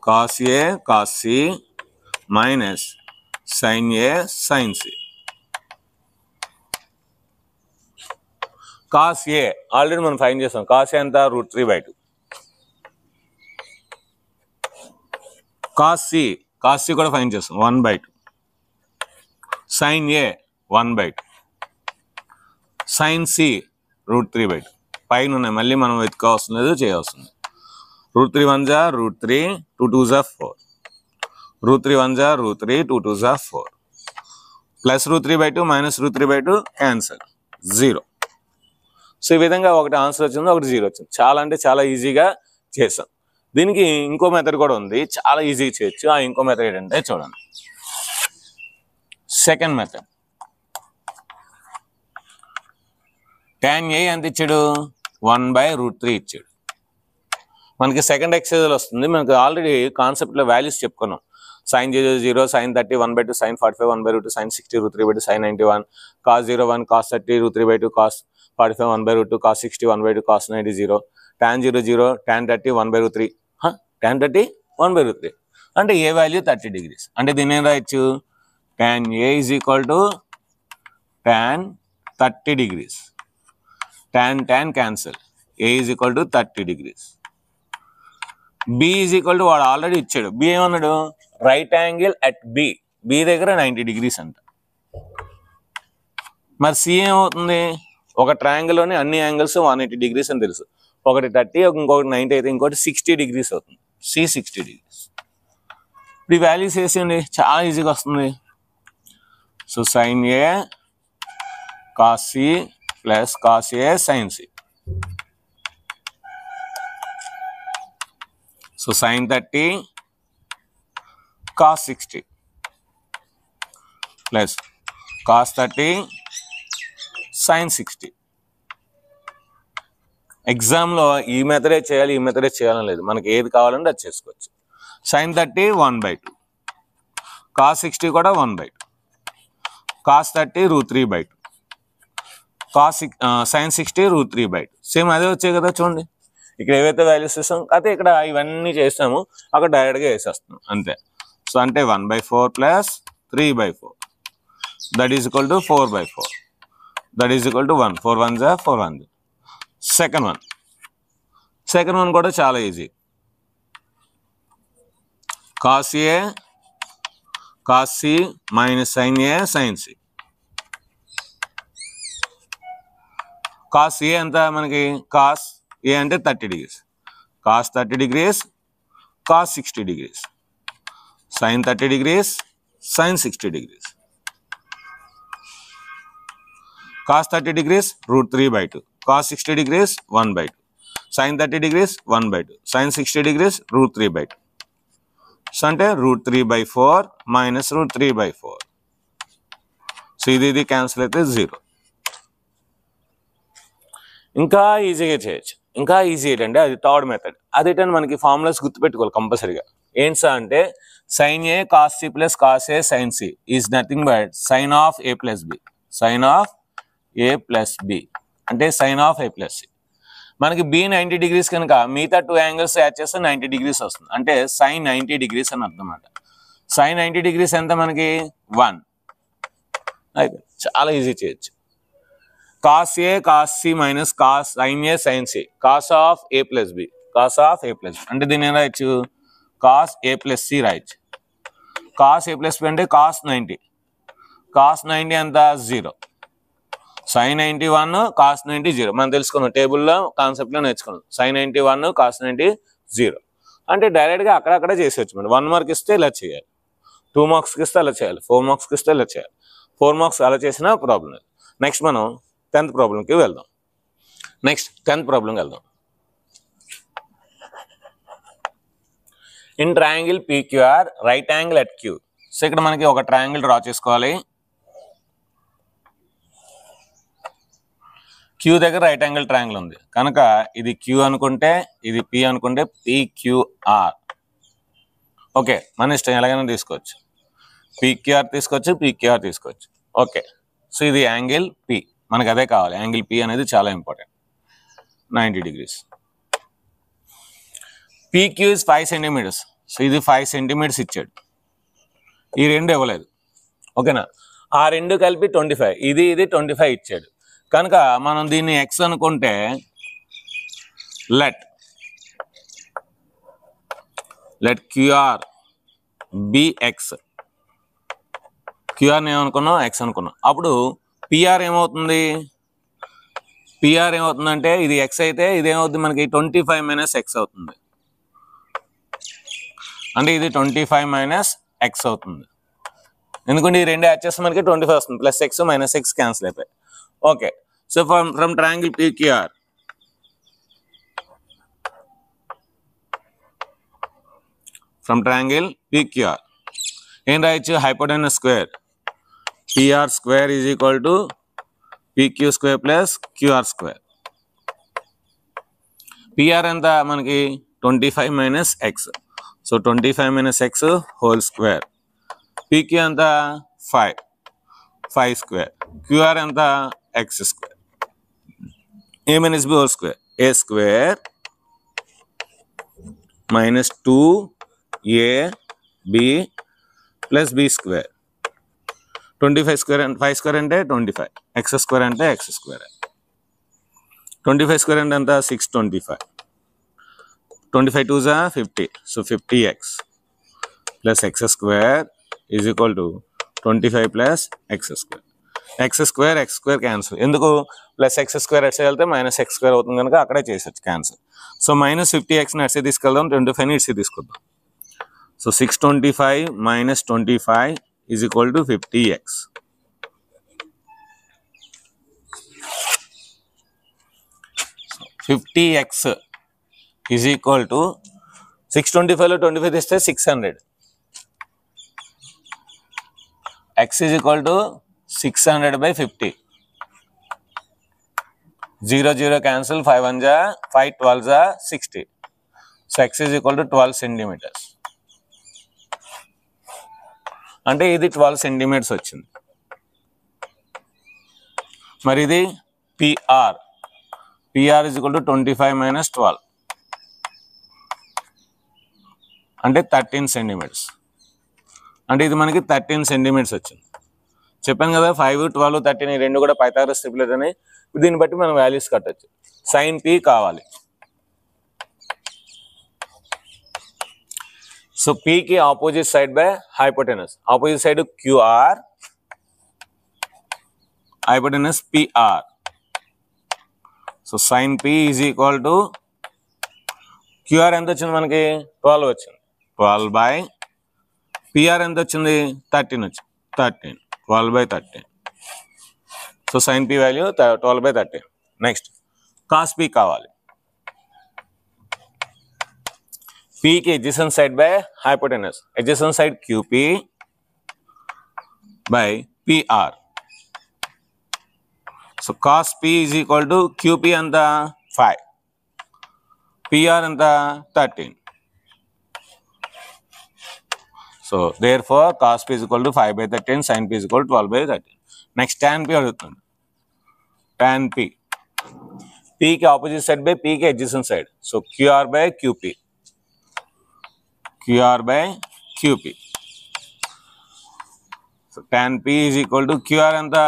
cos A cos C minus sin A sin C. cos A already మనం find చేస్తాం. cos A ఎంత √3/2. cos C కూడా find చేస్తాం 1/2. sin A 1/2. sin C √3/2. పైన ఉన్నాయి, మళ్ళీ మనం వెతుకోవాల్సిన లేదు, చేయవలసింది. √3 1s are √3, 2 2s are 4. √3 1s are √3, 2 2s are 4. Plus √3/2 minus √3/2 cancel 0. So ఈ విధంగా ఒకటి ఆన్సర్ వచ్చింది, ఒకటి 0 వచ్చింది. చాలా అంటే చాలా ఈజీగా చేసాం. దీనికి ఇంకో మెథడ్ కూడా ఉంది, చాలా ఈజీగా చేయొచ్చు. ఆ ఇంకో మెథడ్ ఏంటంటే చూడండి. సెకండ్ మెథడ్ tan A ఎంత ఇచ్చాడు 1/√3 ఇచ్చాడు. మనకి సెకండ్ ఎక్సర్సైజ్ వస్తుంది. మనకి ఆల్రెడీ కాన్సెప్ట్లో వాల్యూస్ చెప్పుకున్నాం. sin 0 0, sin 30 1/2, sin 45 1/2, sin 60 √3/2, sin 91, cos 0 1, cos 30 √3/2, cos 45 1/2, cos 60 1/2, cos 90 0, tan 0 0, tan 30 1/3. tan 30 1/3 అంటే ఏ వాల్యూ 30 degrees. అంటే దీన్ని ఏం రాయొచ్చు, tan A is equal to tan 30 degrees. tan cancel. A is equal to 30 degrees. B is equal to వాడు already ఇచ్చాడు. B ఏమన్నాడు, right angle at B దగ్గర 90 degrees అంట. మరి C ఏమవుతుంది, ఒక ట్రయాంగిల్లోని అన్ని యాంగిల్స్ 180 degrees అని తెలుసు. ఒకటి 30, ఇంకొకటి 90 అయితే ఇంకోటి 60 degrees అవుతుంది. C 60 degrees. ఇప్పుడు ఈ వాల్యూస్ వేసేయండి, చాలా ఈజీగా వస్తుంది. So sin A cos C plus cos A sin C. So sin 30 cos 60 plus cos 30 sin 60. ఎగ్జామ్లో ఈ మెథడే చేయాలని లేదు, మనకి ఏది కావాలంటే అది చేసుకోవచ్చు. sin 30 1/2, cos 60 కూడా 1/2, cos 30 √3/2, sin 60 √3/2. సేమ్ అదే వచ్చాయి కదా చూడండి. ఇక్కడ ఏవైతే వాల్యూస్ ఇస్తాం అయితే ఇక్కడ ఇవన్నీ చేస్తాము, అక్కడ డైరెక్ట్గా వేసేస్తాం అంతే. సో అంటే 1/4 plus 3/4 that is equal to 4/4. That is equal to 1. 4 1s are 4 1s. Second one కూడా చాలా easy. cos A cos C minus sin A sin C. cos A ఎంత మనకి, cos A అంటే 30 degrees, cos 30 degrees, cos 60 degrees, sin 30 degrees, sin 60 degrees. cos 30 degrees √3/2, cos 60 degrees 1/2, sin 30 degrees 1/2, sin 60 degrees √3/2. So అంటే √3/4 minus √3/4. So ఇది cancel అయితే 0. ఇంకా ఈజీగా చేయొచ్చు. ఇంకా ఈజీ ఏంటంటే అది థర్డ్ మెథడ్. అదేంటంటే మనకి ఫార్ములాస్ గుర్తుపెట్టుకోవాలి కంపల్సరీగా. ఏంటి సార్ అంటే sin A cos C plus cos A sin C is nothing but sin of A plus B. sin of A plus B అంటే sin of A plus C. మనకి B 90 degrees కనుక మిగతా 2 angles add చేస్తే 90 degrees వస్తుంది. అంటే sin 90 degrees అని అర్థం అన్నమాట. sin 90 degrees ఎంత మనకి 1. అయితే చాలా ఈజీ చేయొచ్చు. cos A cos C minus cos sin A sin C cos of A plus B. cos of A plus B అంటే దీన్ని రాయొచ్చు cos A ప్లస్ C రాయొచ్చు. cos A ప్లస్ B అంటే cos 90. cos 90 ఎంత 0. sin 91 cos 90 0. మనం తెలుసుకున్నాం టేబుల్లో కాన్సెప్ట్లో నేర్చుకున్నాం. sin 91 cos 90 0 అంటే డైరెక్ట్గా అక్కడక్కడ చేసేవచ్చు. మనం 1 మార్క్ ఇస్తే ఇలా చేయాలి, 2 మార్క్స్కి ఇస్తే అలా చేయాలి, 4 మార్క్స్కి ఇస్తే ఇలా చేయాలి. 4 మార్క్స్ అలా చేసినా ప్రాబ్లం లేదు. నెక్స్ట్ మనం 10th ప్రాబ్లంకి వెళ్దాం. నెక్స్ట్ 10th ప్రాబ్లంకి వెళ్దాం. In triangle PQR right angle at Q. So ఇక్కడ మనకి ఒక ట్రయాంగిల్ డ్రా చేసుకోవాలి. Q దగ్గర రైట్ యాంగిల్ ట్రయాంగిల్ ఉంది కనుక ఇది Q అనుకుంటే ఇది P అనుకుంటే PQR. ఓకే, మన ఇష్టం ఎలాగైనా తీసుకోవచ్చు. PQR తీసుకోవచ్చు, PQR తీసుకోవచ్చు. ఓకే, సో ఇది యాంగిల్ P, మనకు అదే కావాలి. యాంగిల్ P అనేది చాలా important, 90 degrees. PQ is 5 centimeters. So ఇది 5 centimeters ఇచ్చాడు, ఈ రెండు ఇవ్వలేదు. ఓకేనా, ఆ రెండు కలిపి 25, ఇది 25 ఇచ్చాడు కనుక మనం దీన్ని x అనుకుంటే లెట్ QR be x. QRని ఏమనుకున్నాం, x అనుకున్నాం. అప్పుడు PR ఏమవుతుంది, PR ఏమవుతుందంటే ఇది x అయితే ఇది ఏమవుతుంది మనకి 25 మైనస్ x అవుతుంది. అంటే ఇది 25 మైనస్ x అవుతుంది. ఎందుకంటే ఈ రెండు యాడ్ చేస్తే మనకి 25 వస్తుంది. Plus x minus x cancel అయిపోయి. Okay, so from triangle PQR ఏం రాయొచ్చు, hypotenuse square PR square is equal to PQ square plus QR square. PR ఎంత మనకి 25 minus x. So 25 minus x whole square. PQ ఎంత 5 square. QR ఎంత x square. A minus B whole square. A square minus 2AB plus B square. 25 square 5 square అంటే 25, x square అంటే x square. 25 square అంటే ఎంత 625. 25 2 జా 50. So 50x plus x square is equal to 25 plus x square. x square cancel. ఎందుకు plus x square ఎట్స్ వెళ్తే minus x square అవుతుంది కనుక అక్కడే చేసొచ్చు క్యాన్సిల్. సో మైనస్ 50xని ఎట్సే తీసుకెళ్దాం, 25ని ఇట్సే తీసుకొద్దాం. So 625 minus 25 is equal to 50x. So 50x is equal to 625లో 25 తీస్తే 600. x is equal to 600/50. 0 0 cancel, 5 1 జా 5 12 జా 60. So x is equal to 12 centimeters. అంటే ఇది 12 centimeters వచ్చింది. మరి ఇది PR is equal to 25 minus 12 అంటే 13 centimeters. అంటే ఇది మనకి 13 centimeters వచ్చింది. చెప్పాను కదా 5 12 13 ఈ రెండు కూడా పైథాగరస్ ట్రిప్లెట్ అని. దీన్ని బట్టి మనం వాల్యూస్ కట్టచ్చు. sin P కావాలి. సో P కి opposite side by hypotenuse. Opposite side QR, hypotenuse PR. So sin P is equal to QR ఎంత వచ్చింది మనకి 12 వచ్చింది. 12 PR ఎంత వచ్చింది 13 వచ్చింది. 13 12/13. So sin P value 12/13. Next cos P కావాలి. P ki adjacent side by hypotenuse. Adjacent side QP by PR. So cos P is equal to QP and the 5. PR and the 13. So therefore cos P is equal to 5 by 13, sin P is equal to 12 by 13. Next tan P adugutundi. Tan P. P ki opposite side by P ki adjacent side. So QR by QP. QR by QP. So tan P is equal to QR and the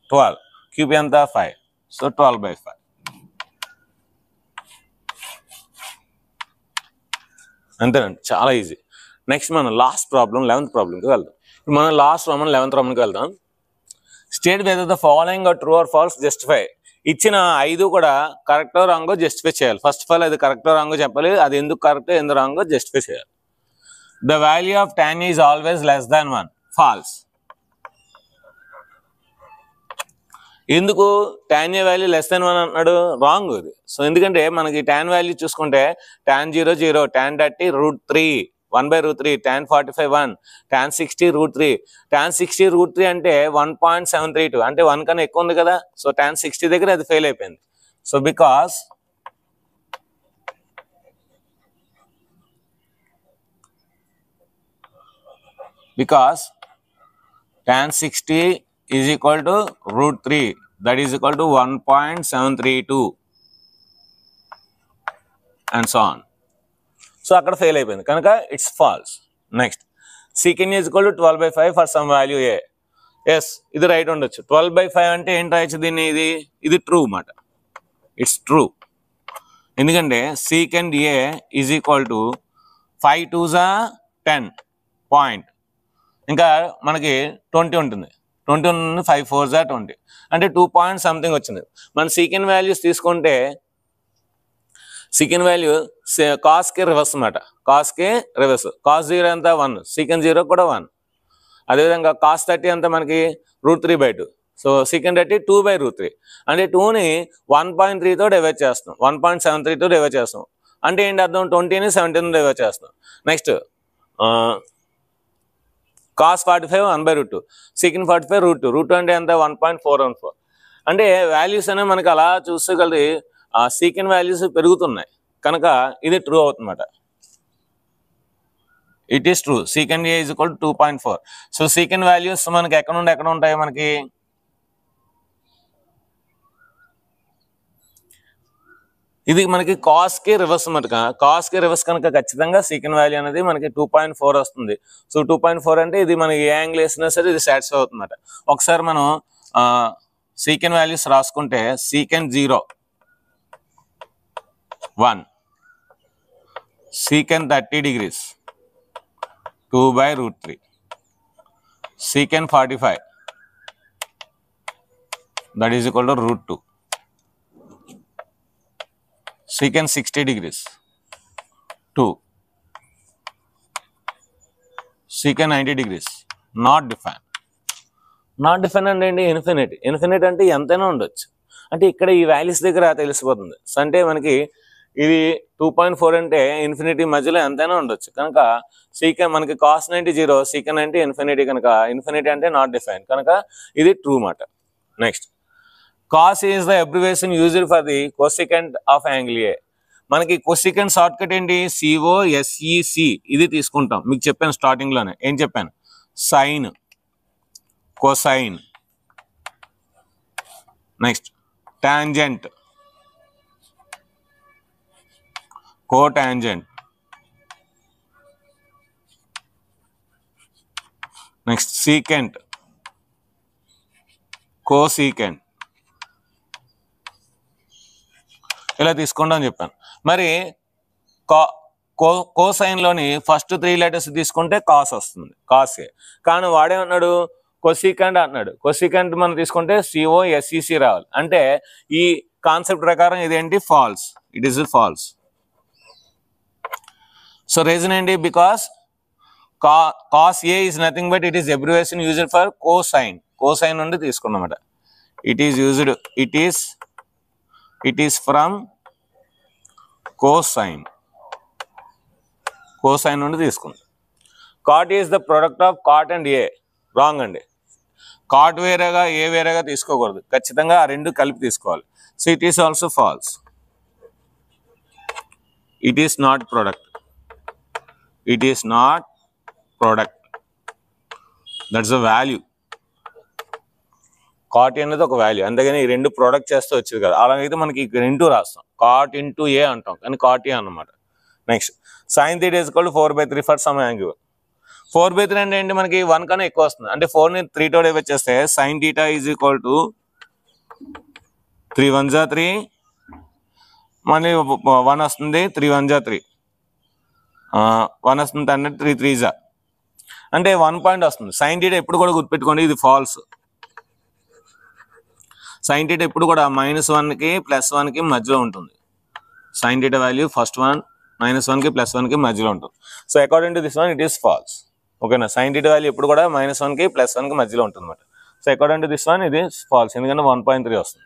12. QP and the 5. So 12 by 5. అంతేనండి, చాలా easy. Next మనం last problem 11th ప్రాబ్లంకి వెళ్దాం. ఇప్పుడు మనం last Roman 11th రోమన్కి వెళ్దాం. State whether the following are true or false, justify. ఇచ్చిన 5 కూడా కరెక్టో రాంగో జస్టిఫై చేయాలి. ఫస్ట్ ఆఫ్ ఆల్ అది కరెక్టో రాంగో చెప్పాలి, అది ఎందుకు కరెక్టో ఎందుకు రాంగో జస్టిఫై చేయాలి. The value of tan is always less than 1, false. ఎందుకు tan A value less than 1 అన్నాడు? రాంగ్ ఇది. సో ఎందుకంటే మనకి tan వాల్యూ చూసుకుంటే tan 0 0, tan 30 √3, 1/√3, tan 45 1, tan 60 √3. tan 60 √3 అంటే 1.732, అంటే 1 కన్నా ఎక్కువ ఉంది కదా. సో tan 60 దగ్గర అది ఫెయిల్ అయిపోయింది. So because tan 60 is equal to √3, that is equal to 1.732 and so on. So అక్కడ ఫెయిల్ అయిపోయింది కనుక it's false. Next secant is equal to 12 by 5 for some value a. Yes, ఇది right ఉండొచ్చు. 12 by 5 అంటే ఏంటి రాయొచ్చు దీన్ని? ఇది ట్రూ మాట. It's true. ఎందుకంటే secant a is equal to 5 2s 10 point, ఇంకా మనకి 20 ఉంటుంది. 20 ఉంటుంది, 5 4s 20, అంటే 2 పాయింట్ సంథింగ్ వచ్చింది. మన secant వాల్యూస్ తీసుకుంటే secant వాల్యూ cos కి రివర్స్ అన్నమాట. cos కి రివర్స్. cos 0 అంతా 1, secant 0 కూడా 1. అదేవిధంగా cos 30 అంతా మనకి √3/2. సో secant 30 2/√3, అంటే 2ని 1.3తో డివైడ్ చేస్తున్నాం, 1.73తో డివైడ్ చేస్తున్నాం. అంటే ఏంటి అర్థం? 20ని 17తో డివైడ్ చేస్తున్నాం. Next cos 45 1/√2, secant 45 √2. √2 అంటే ఎంత? 1.414. అంటే వాల్యూస్ అనేవి మనకి అలా చూసుకోగలిగి secant వాల్యూస్ పెరుగుతున్నాయి కనుక ఇది ట్రూ అవుతుందన్నమాట. It is true. secant a is equal to 2.4. So secant values మనకి ఎక్కడ నుండి ఎక్కడ ఉంటాయి? మనకి ఇది మనకి cos కి రివర్స్ అన్నమాట. cos కి రివర్స్ కనుక ఖచ్చితంగా secant వాల్యూ అనేది మనకి 2.4 వస్తుంది. సో 2.4 అంటే ఇది మనకి ఏ యాంగిల్ వేసినా సరే ఇది సాటిస్ఫై అవుతుందన్నమాట. ఒకసారి మనం secant వాల్యూస్ రాసుకుంటే secant 0 1, secant 30 degrees 2/√3, secant 45 that is equal to √2, secant 60 degrees 2, secant 90 degrees not defined. Not define అంటే ఏంటి? ఇన్ఫినిటీ. ఇన్ఫినిటీ అంటే ఎంతైనా ఉండొచ్చు. అంటే ఇక్కడ ఈ వాల్యూస్ దగ్గర తెలిసిపోతుంది. అంటే మనకి ఇది 2.4 అంటే ఇన్ఫినిటీ మధ్యలో ఎంతైనా ఉండొచ్చు కనుక secant మనకి cos 90 0, secant 90 ఇన్ఫినిటీ కనుక ఇన్ఫినిటీ అంటే నాట్ డిఫైన్ కనుక ఇది ట్రూ మాట. Next cos is the abbreviation used for the cosecant of angle A. మనకి cosecant షార్ట్ కట్ ఏంటి? COSEC. ఇది తీసుకుంటాం. మీకు చెప్పాను స్టార్టింగ్ లోనే. ఏం చెప్పాను? Sine, cosine. Next tangent, cotangent. Next secant, cosecant. ఇలా తీసుకోండి అని చెప్పాను. మరి కోసైన్లోని ఫస్ట్ 3 లెటర్స్ తీసుకుంటే కాస్ వస్తుంది, కాస్ ఏ. కానీ వాడేమన్నాడు? కొసీకెంట్ అన్నాడు. కొసీకెంట్ మనం తీసుకుంటే COSEC రావాలి. అంటే ఈ కాన్సెప్ట్ ప్రకారం ఇదేంటి? False. It is false. So reason ఏంటి? Because cos A is nothing but it is abbreviation used for cosine. Cosine నుండి తీసుకున్నమాట. It is from cosine. Cosine నుండి తీసుకుంది. Cot is the product of cot and A. Wrong అండి. Cot వేరేగా A వేరేగా తీసుకోకూడదు, ఖచ్చితంగా ఆ రెండు కలిపి తీసుకోవాలి. So it is also false. It is not product. It is not product. That's a value. Cot అనేది ఒక వాల్యూ, అంతేగాని ఈ రెండు ప్రొడక్ట్ చేస్తే వచ్చేది కదా. అలాగైతే మనకి ఇంటూ రాస్తాం, కాట్ ఇంటూ ఏ అంటాం, కానీ కాట్ ఏ అన్నమాట. Next sin θ is equal to 4/3 for some angle. 4/3 అంటే ఏంటి, మనకి 1 కన్నా ఎక్కువ వస్తుంది. అంటే 4ని 3 తో డివైడ్ చేస్తే sin θ ఈజ్ ఈక్వల్ టు 3 1 జా 3, మళ్ళీ 1 వస్తుంది, 3 1 జా 3, 1 వస్తుంది, 3 3 జా అంటే 1 పాయింట్ వస్తుంది. sin θ ఎప్పుడు కూడా గుర్తుపెట్టుకోండి, ఇది ఫాల్స్. sin θ ఎప్పుడు కూడా -1కి +1కి మధ్యలో ఉంటుంది. sin θ వాల్యూ ఫస్ట్ వన్ -1కి +1కి మధ్యలో ఉంటుంది. So according to this one it is falls. ఓకేనా, sin θ వాల్యూ ఎప్పుడు కూడా -1కి +1కి మధ్యలో ఉంటుంది అనమాట. So according to this one ఇది ఫాల్స్, ఎందుకంటే 1.3 వస్తుంది.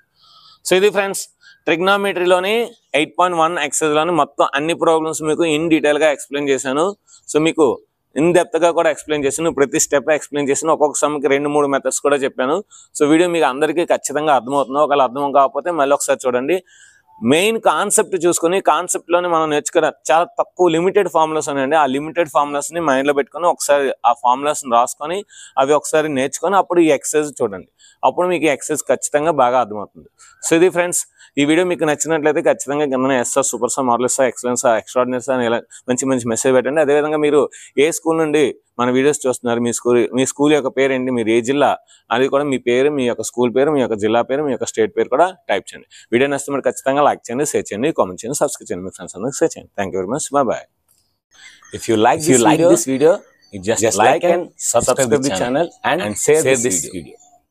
సో ఇది ఫ్రెండ్స్ ట్రిగ్నామెట్రీలోని 8.1 ఎక్సర్సైజ్లోని మొత్తం అన్ని ప్రాబ్లమ్స్ మీకు ఇన్ డీటెయిల్గా ఎక్స్ప్లెయిన్ చేశాను. సో మీకు ఇన్ డెప్త్గా కూడా ఎక్స్ప్లెయిన్ చేశాను, ప్రతి స్టెప్ ఎక్స్ప్లెయిన్ చేశాను, ఒక్కొక్క సమ్కి 2-3 మెథడ్స్ కూడా చెప్పాను. సో వీడియో మీకు అందరికీ ఖచ్చితంగా అర్థమవుతుంది. ఒకవేళ అర్థం కాకపోతే మళ్ళీ ఒకసారి చూడండి. మెయిన్ కాన్సెప్ట్ చూసుకొని కాన్సెప్ట్లోనే మనం నేర్చుకున్న చాలా తక్కువ లిమిటెడ్ ఫార్ములాస్ ఉన్నాయండి. ఆ లిమిటెడ్ ఫార్ములాస్ని మైండ్లో పెట్టుకొని ఒకసారి ఆ ఫార్ములాస్ని రాసుకొని అవి ఒకసారి నేర్చుకొని అప్పుడు ఈ ఎక్సర్సైజ్ చూడండి. అప్పుడు మీకు ఈ ఎక్సర్సైజ్ ఖచ్చితంగా బాగా అర్థమవుతుంది. సో ఇది ఫ్రెండ్స్, ఈ వీడియో మీకు నచ్చినట్లయితే ఖచ్చితంగా కింద SR super star marvellous excellence extraordinaries అని ఇలా మంచి మంచి మెసేజ్ పెట్టండి. అదేవిధంగా మీరు ఏ స్కూల్ నుండి మన వీడియోస్ చూస్తున్నారు, మీ స్కూల్ యొక్క పేరు ఏంటి, మీరు ఏ జిల్లా, అది కూడా మీ పేరు, మీ యొక్క స్కూల్ పేరు, మీ యొక్క జిల్లా పేరు, మీ యొక్క స్టేట్ పేరు కూడా టైప్ చేయండి. వీడియో నచ్చితే మీరు ఖచ్చితంగా లైక్ చేయండి, షేర్ చేయండి, కామెంట్ చేయండి, సబ్స్క్రైబ్ చేయండి, మీ ఫ్రెండ్స్ అందరికి షేర్ చేయండి. Thank you very much. Bye. If you like this video, you just like and subscribe the channel and share this video.